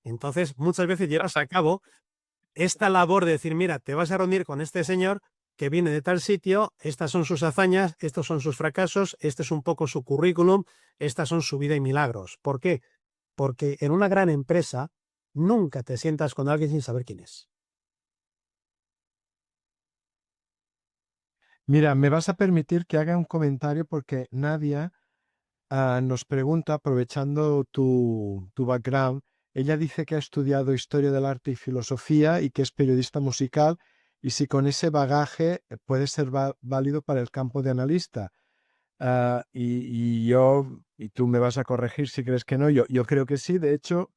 Entonces, muchas veces llevas a cabo esta labor de decir, mira, te vas a reunir con este señor que viene de tal sitio, estas son sus hazañas, estos son sus fracasos, este es un poco su currículum, estas son su vida y milagros. ¿Por qué? Porque en una gran empresa nunca te sientas con alguien sin saber quién es. Mira, me vas a permitir que haga un comentario porque Nadia nos pregunta, aprovechando tu background, ella dice que ha estudiado historia del arte y filosofía y que es periodista musical y si con ese bagaje puede ser válido para el campo de analista. Y tú me vas a corregir si crees que no, yo creo que sí. De hecho,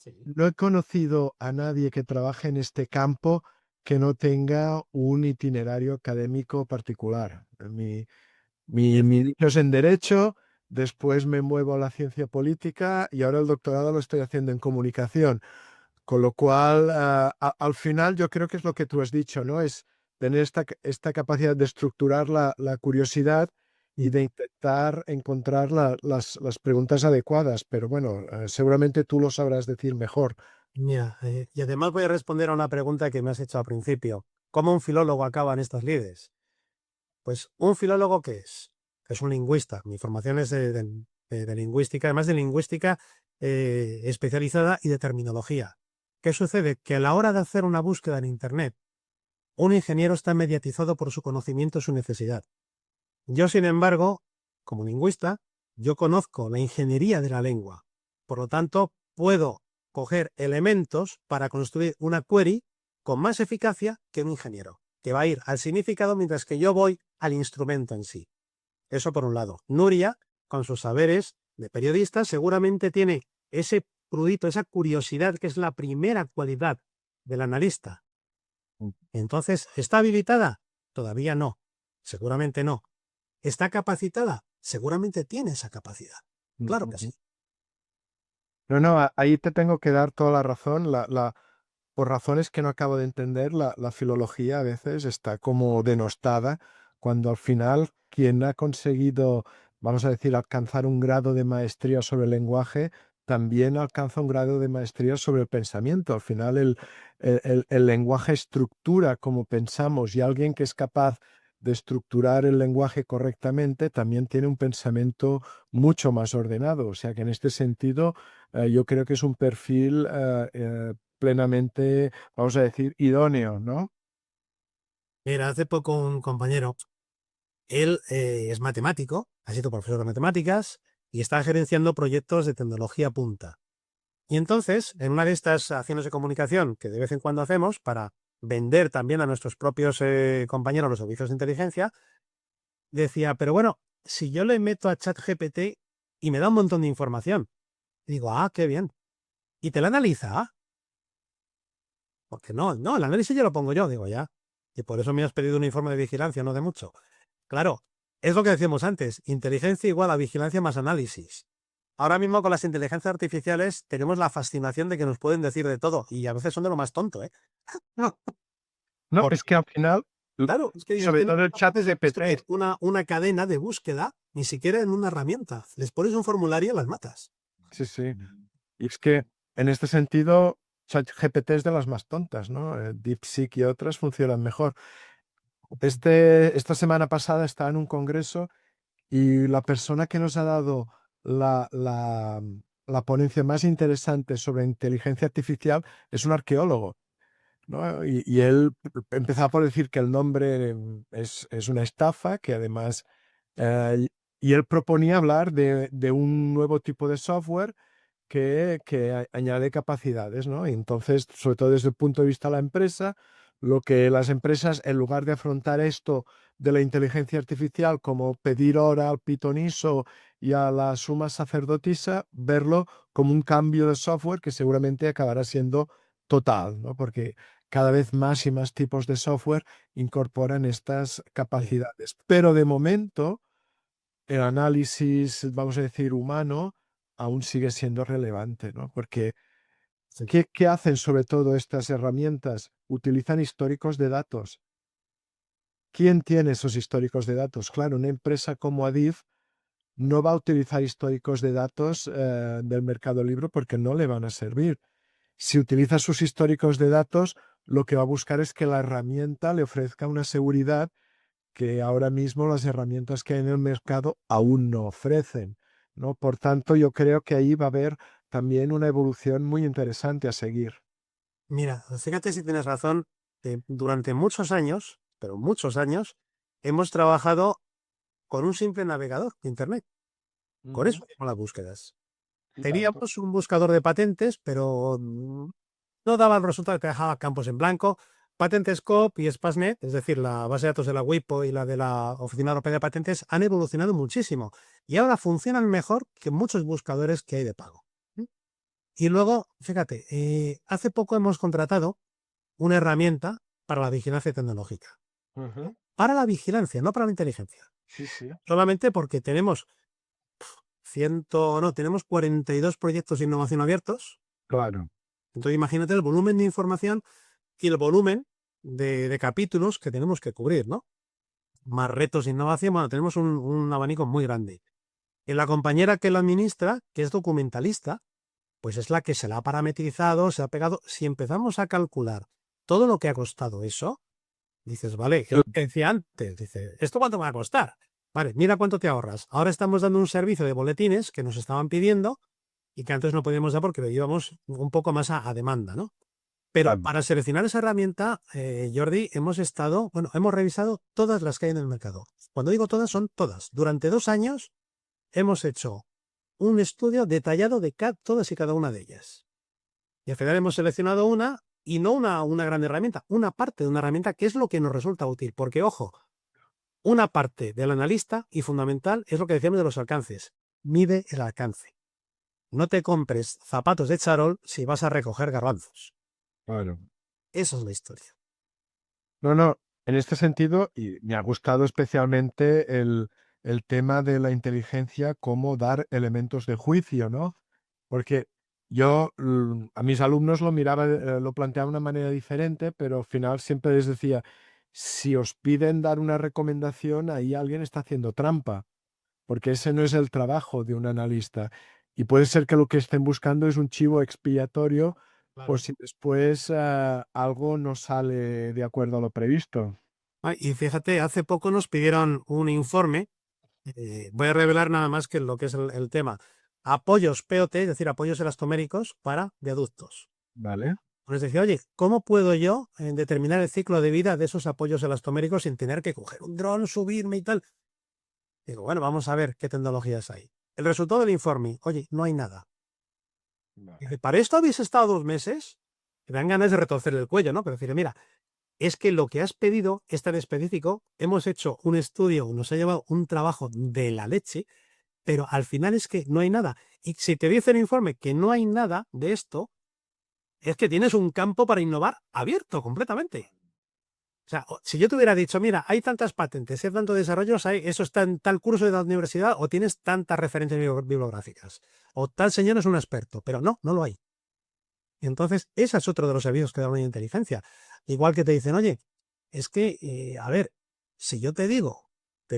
Sí. no he conocido a nadie que trabaje en este campo que no tenga un itinerario académico particular. Mi inicio es en Derecho, después me muevo a la ciencia política y ahora el doctorado lo estoy haciendo en comunicación. Con lo cual, al final yo creo que es lo que tú has dicho, ¿no? Es tener esta capacidad de estructurar la curiosidad y de intentar encontrar las preguntas adecuadas. Pero bueno, seguramente tú lo sabrás decir mejor. Mira, y además voy a responder a una pregunta que me has hecho al principio. ¿Cómo un filólogo acaba en estas lides? Pues, ¿un filólogo qué es? Es un lingüista. Mi formación es de lingüística, además de lingüística especializada y de terminología. ¿Qué sucede? Que a la hora de hacer una búsqueda en Internet, un ingeniero está mediatizado por su conocimiento y su necesidad. Yo, sin embargo, como lingüista, yo conozco la ingeniería de la lengua. Por lo tanto, puedo coger elementos para construir una query con más eficacia que un ingeniero, que va a ir al significado mientras que yo voy al instrumento en sí. Eso por un lado. Nuria, con sus saberes de periodista, seguramente tiene ese prurito, esa curiosidad que es la primera cualidad del analista. Entonces, ¿está habilitada? Todavía no. Seguramente no. ¿Está capacitada? Seguramente tiene esa capacidad. Claro que sí. No, ahí te tengo que dar toda la razón. Por razones que no acabo de entender, la filología a veces está como denostada, cuando al final quien ha conseguido, vamos a decir, alcanzar un grado de maestría sobre el lenguaje, también alcanza un grado de maestría sobre el pensamiento. Al final el lenguaje estructura como pensamos y alguien que es capaz de estructurar el lenguaje correctamente también tiene un pensamiento mucho más ordenado. O sea que en este sentido yo creo que es un perfil plenamente, vamos a decir, idóneo, ¿no? Mira, hace poco un compañero, él es matemático, ha sido profesor de matemáticas y está gerenciando proyectos de tecnología punta. Y entonces, en una de estas acciones de comunicación que de vez en cuando hacemos para vender también a nuestros propios compañeros los servicios de inteligencia, decía, pero bueno, si yo le meto a ChatGPT y me da un montón de información, digo, qué bien. ¿Y te la analiza? Porque no, el análisis ya lo pongo yo, digo, ya. Y por eso me has pedido un informe de vigilancia, no de mucho. Claro, es lo que decíamos antes, inteligencia igual a vigilancia más análisis. Ahora mismo con las inteligencias artificiales tenemos la fascinación de que nos pueden decir de todo y a veces son de lo más tonto, ¿eh? No, Porque, es que al final, claro, es que dices, sobre que todo el chat es de esto GPT. es una cadena de búsqueda, ni siquiera en una herramienta. Les pones un formulario y las matas. Sí, sí. Y es que en este sentido, ChatGPT es de las más tontas, ¿no? DeepSeek y otras funcionan mejor. Esta semana pasada estaba en un congreso y la persona que nos ha dado la ponencia más interesante sobre inteligencia artificial es un arqueólogo, ¿no? Y él empezaba por decir que el nombre es una estafa, que además... y él proponía hablar de un nuevo tipo de software que añade capacidades, ¿no? Y entonces, sobre todo desde el punto de vista de la empresa, lo que las empresas, en lugar de afrontar esto de la inteligencia artificial como pedir hora al pitoniso y a la suma sacerdotisa, verlo como un cambio de software que seguramente acabará siendo total, ¿no? Porque cada vez más y más tipos de software incorporan estas capacidades. Pero de momento, el análisis, vamos a decir, humano, aún sigue siendo relevante, ¿no? Porque, Sí. ¿qué hacen sobre todo estas herramientas? Utilizan históricos de datos. ¿Quién tiene esos históricos de datos? Claro, una empresa como Adif no va a utilizar históricos de datos del mercado libre porque no le van a servir. Si utiliza sus históricos de datos, lo que va a buscar es que la herramienta le ofrezca una seguridad que ahora mismo las herramientas que hay en el mercado aún no ofrecen, ¿no? Por tanto, yo creo que ahí va a haber también una evolución muy interesante a seguir. Mira, fíjate si tienes razón, durante muchos años, pero muchos años, hemos trabajado con un simple navegador de Internet. Con eso hacíamos las búsquedas. Y tanto. Teníamos un buscador de patentes, pero no daba el resultado, te dejaba campos en blanco. Patentescope y Spasnet, es decir, la base de datos de la WIPO y la de la Oficina Europea de Patentes, han evolucionado muchísimo y ahora funcionan mejor que muchos buscadores que hay de pago. Y luego, fíjate, hace poco hemos contratado una herramienta para la vigilancia tecnológica. Ujú. Para la vigilancia, no para la inteligencia. Sí, sí. Solamente porque tenemos tenemos 42 proyectos de innovación abiertos. Claro. Entonces imagínate el volumen de información y el volumen de capítulos que tenemos que cubrir, ¿no? Más retos de innovación, bueno, tenemos un abanico muy grande. Y la compañera que lo administra, que es documentalista, pues es la que se la ha parametrizado, se ha pegado. Si empezamos a calcular todo lo que ha costado eso, dices, vale, que lo que decía antes, dice, ¿esto cuánto me va a costar? Vale, mira cuánto te ahorras. Ahora estamos dando un servicio de boletines que nos estaban pidiendo y que antes no podíamos dar porque lo llevamos un poco más a demanda, ¿no? Pero Claro. para seleccionar esa herramienta, Jordi, hemos revisado todas las que hay en el mercado. Cuando digo todas, son todas. Durante 2 años hemos hecho un estudio detallado de todas y cada una de ellas. Y al final hemos seleccionado una, y no una gran herramienta, una parte de una herramienta que es lo que nos resulta útil. Porque, ojo, una parte del analista y fundamental es lo que decíamos de los alcances. Mide el alcance. No te compres zapatos de charol si vas a recoger garbanzos. Claro. Esa es la historia. No, en este sentido, y me ha gustado especialmente el tema de la inteligencia, cómo dar elementos de juicio, ¿no? Porque yo a mis alumnos lo miraba, lo planteaba de una manera diferente, pero al final siempre les decía, si os piden dar una recomendación, ahí alguien está haciendo trampa, porque ese no es el trabajo de un analista. Y puede ser que lo que estén buscando es un chivo expiatorio por si después algo no sale de acuerdo a lo previsto. Y fíjate, hace poco nos pidieron un informe. Voy a revelar nada más que lo que es el tema. Apoyos POT, es decir, apoyos elastoméricos para viaductos. ¿Vale? Pues decía, oye, ¿cómo puedo yo determinar el ciclo de vida de esos apoyos elastoméricos sin tener que coger un dron, subirme y tal? Digo, bueno, vamos a ver qué tecnologías hay. El resultado del informe, oye, no hay nada. Dice, ¿para esto habéis estado 2 meses? Me dan ganas de retorcer el cuello, ¿no? Pero decir, mira, es que lo que has pedido es tan específico, hemos hecho un estudio, nos ha llevado un trabajo de la leche, pero al final es que no hay nada. Y si te dice el informe que no hay nada de esto, es que tienes un campo para innovar abierto completamente. O sea, si yo te hubiera dicho, mira, hay tantas patentes, hay tantos desarrollos, eso está en tal curso de la universidad o tienes tantas referencias bibliográficas o tal señor es un experto, pero no lo hay. Entonces, ese es otro de los servicios que da una inteligencia. Igual que te dicen, oye, es que, a ver, si yo te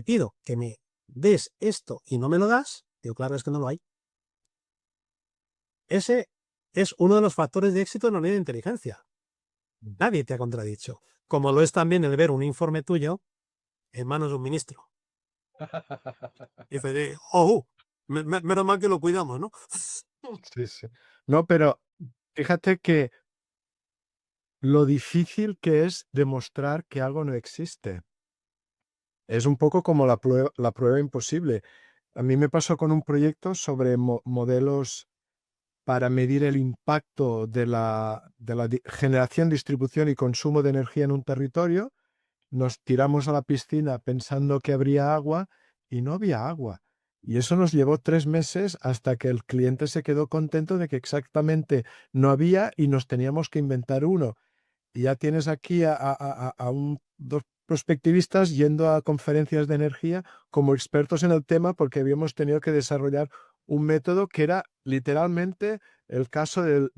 pido que me des esto y no me lo das, digo, claro, es que no lo hay. Ese es uno de los factores de éxito en la unidad de inteligencia. Nadie te ha contradicho. Como lo es también el ver un informe tuyo en manos de un ministro. Y dices, menos mal que lo cuidamos, ¿no? Sí, sí. No, pero fíjate que lo difícil que es demostrar que algo no existe. Es un poco como la prueba imposible. A mí me pasó con un proyecto sobre modelos para medir el impacto de la generación, distribución y consumo de energía en un territorio. Nos tiramos a la piscina pensando que habría agua y no había agua. Y eso nos llevó 3 meses hasta que el cliente se quedó contento de que exactamente no había y nos teníamos que inventar uno. Y ya tienes aquí dos prospectivistas yendo a conferencias de energía como expertos en el tema porque habíamos tenido que desarrollar un método que era literalmente el caso del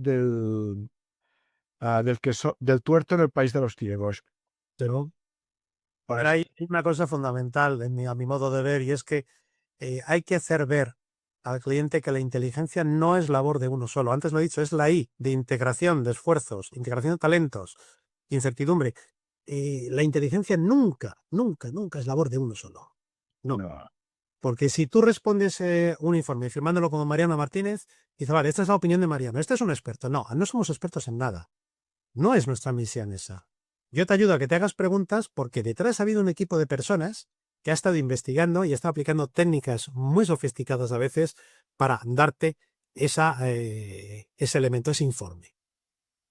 tuerto en el país de los ciegos. Pero hay una cosa fundamental a mi modo de ver, y es que hay que hacer ver al cliente que la inteligencia no es labor de uno solo. Antes lo he dicho, es la I de integración de esfuerzos, integración de talentos, incertidumbre. La inteligencia nunca, nunca, nunca es labor de uno solo. No. Porque si tú respondes un informe firmándolo como Mariano Martínez, dices, vale, esta es la opinión de Mariano, este es un experto. No, no somos expertos en nada. No es nuestra misión esa. Yo te ayudo a que te hagas preguntas porque detrás ha habido un equipo de personas que ha estado investigando y está aplicando técnicas muy sofisticadas a veces para darte ese elemento, ese informe.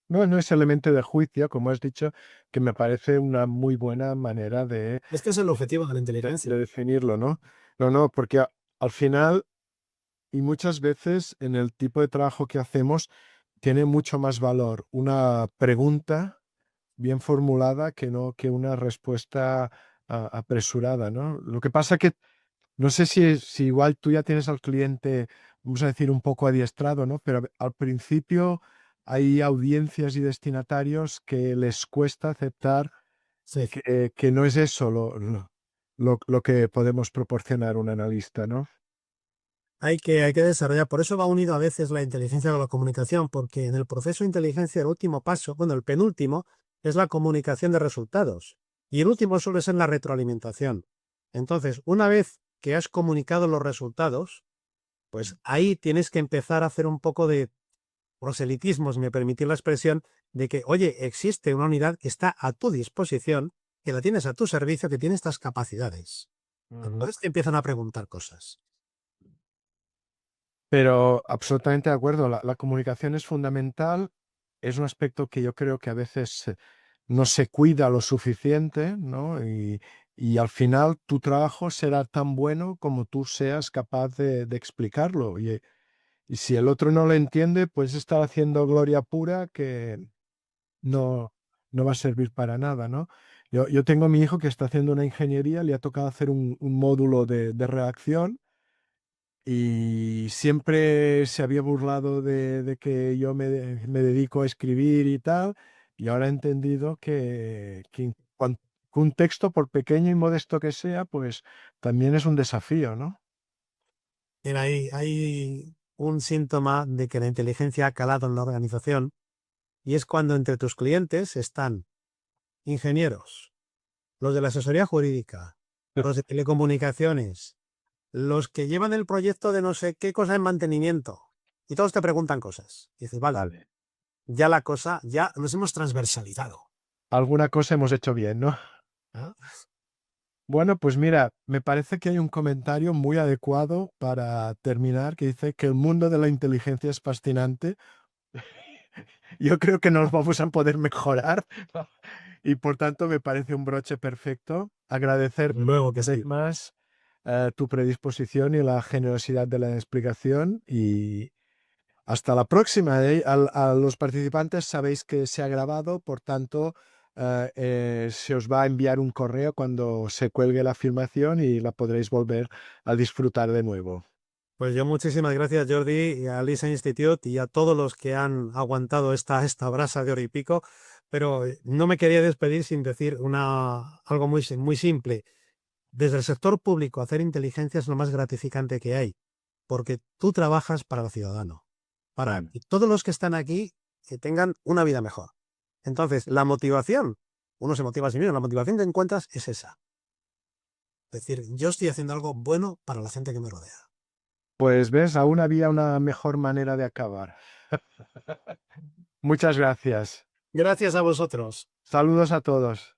No es elemento de juicio, como has dicho, que me parece una muy buena manera de Es que es el objetivo de la inteligencia. definirlo, ¿no? No, porque al final, y muchas veces en el tipo de trabajo que hacemos, tiene mucho más valor una pregunta bien formulada que una respuesta apresurada, ¿no? Lo que pasa que no sé si igual tú ya tienes al cliente, vamos a decir, un poco adiestrado, ¿no? Pero al principio hay audiencias y destinatarios que les cuesta aceptar Sí. que no es eso lo que podemos proporcionar un analista, ¿no? Hay que desarrollar, por eso va unido a veces la inteligencia con la comunicación, porque en el proceso de inteligencia el último paso, bueno, el penúltimo, es la comunicación de resultados. Y el último suele ser la retroalimentación. Entonces, una vez que has comunicado los resultados, pues ahí tienes que empezar a hacer un poco de proselitismo, si me permitís la expresión, de que, oye, existe una unidad que está a tu disposición, que la tienes a tu servicio, que tiene estas capacidades. Entonces te empiezan a preguntar cosas. Pero absolutamente de acuerdo, la comunicación es fundamental, es un aspecto que yo creo que a veces no se cuida lo suficiente, ¿no? Y al final tu trabajo será tan bueno como tú seas capaz de explicarlo. Y si el otro no lo entiende, pues está haciendo gloria pura que no, no va a servir para nada, ¿no? Yo tengo a mi hijo que está haciendo una ingeniería, le ha tocado hacer un módulo de reacción y siempre se había burlado de que yo me dedico a escribir y tal, y ahora he entendido que un texto, por pequeño y modesto que sea, pues también es un desafío, ¿no? Mira, hay un síntoma de que la inteligencia ha calado en la organización, y es cuando entre tus clientes están ingenieros, los de la asesoría jurídica, los de telecomunicaciones, los que llevan el proyecto de no sé qué cosa en mantenimiento, y todos te preguntan cosas. Y dices, vale, ya la cosa, ya nos hemos transversalizado. Alguna cosa hemos hecho bien, ¿no? ¿Ah? Bueno, pues mira, me parece que hay un comentario muy adecuado para terminar que dice que el mundo de la inteligencia es fascinante. Yo creo que nos vamos a poder mejorar y por tanto me parece un broche perfecto. Agradecer Luego que sí. más tu predisposición y la generosidad de la explicación y hasta la próxima. A los participantes sabéis que se ha grabado, por tanto se os va a enviar un correo cuando se cuelgue la filmación y la podréis volver a disfrutar de nuevo. Pues yo muchísimas gracias, Jordi, y a Lisa Institute y a todos los que han aguantado esta brasa de hora y pico, Pero no me quería despedir sin decir algo muy simple. Desde el sector público, hacer inteligencia es lo más gratificante que hay, porque tú trabajas para el ciudadano, para que todos los que están aquí que tengan una vida mejor. Entonces, la motivación, uno se motiva a sí mismo, la motivación que encuentras es esa. Es decir, yo estoy haciendo algo bueno para la gente que me rodea. Pues ves, aún había una mejor manera de acabar. Muchas gracias. Gracias a vosotros. Saludos a todos.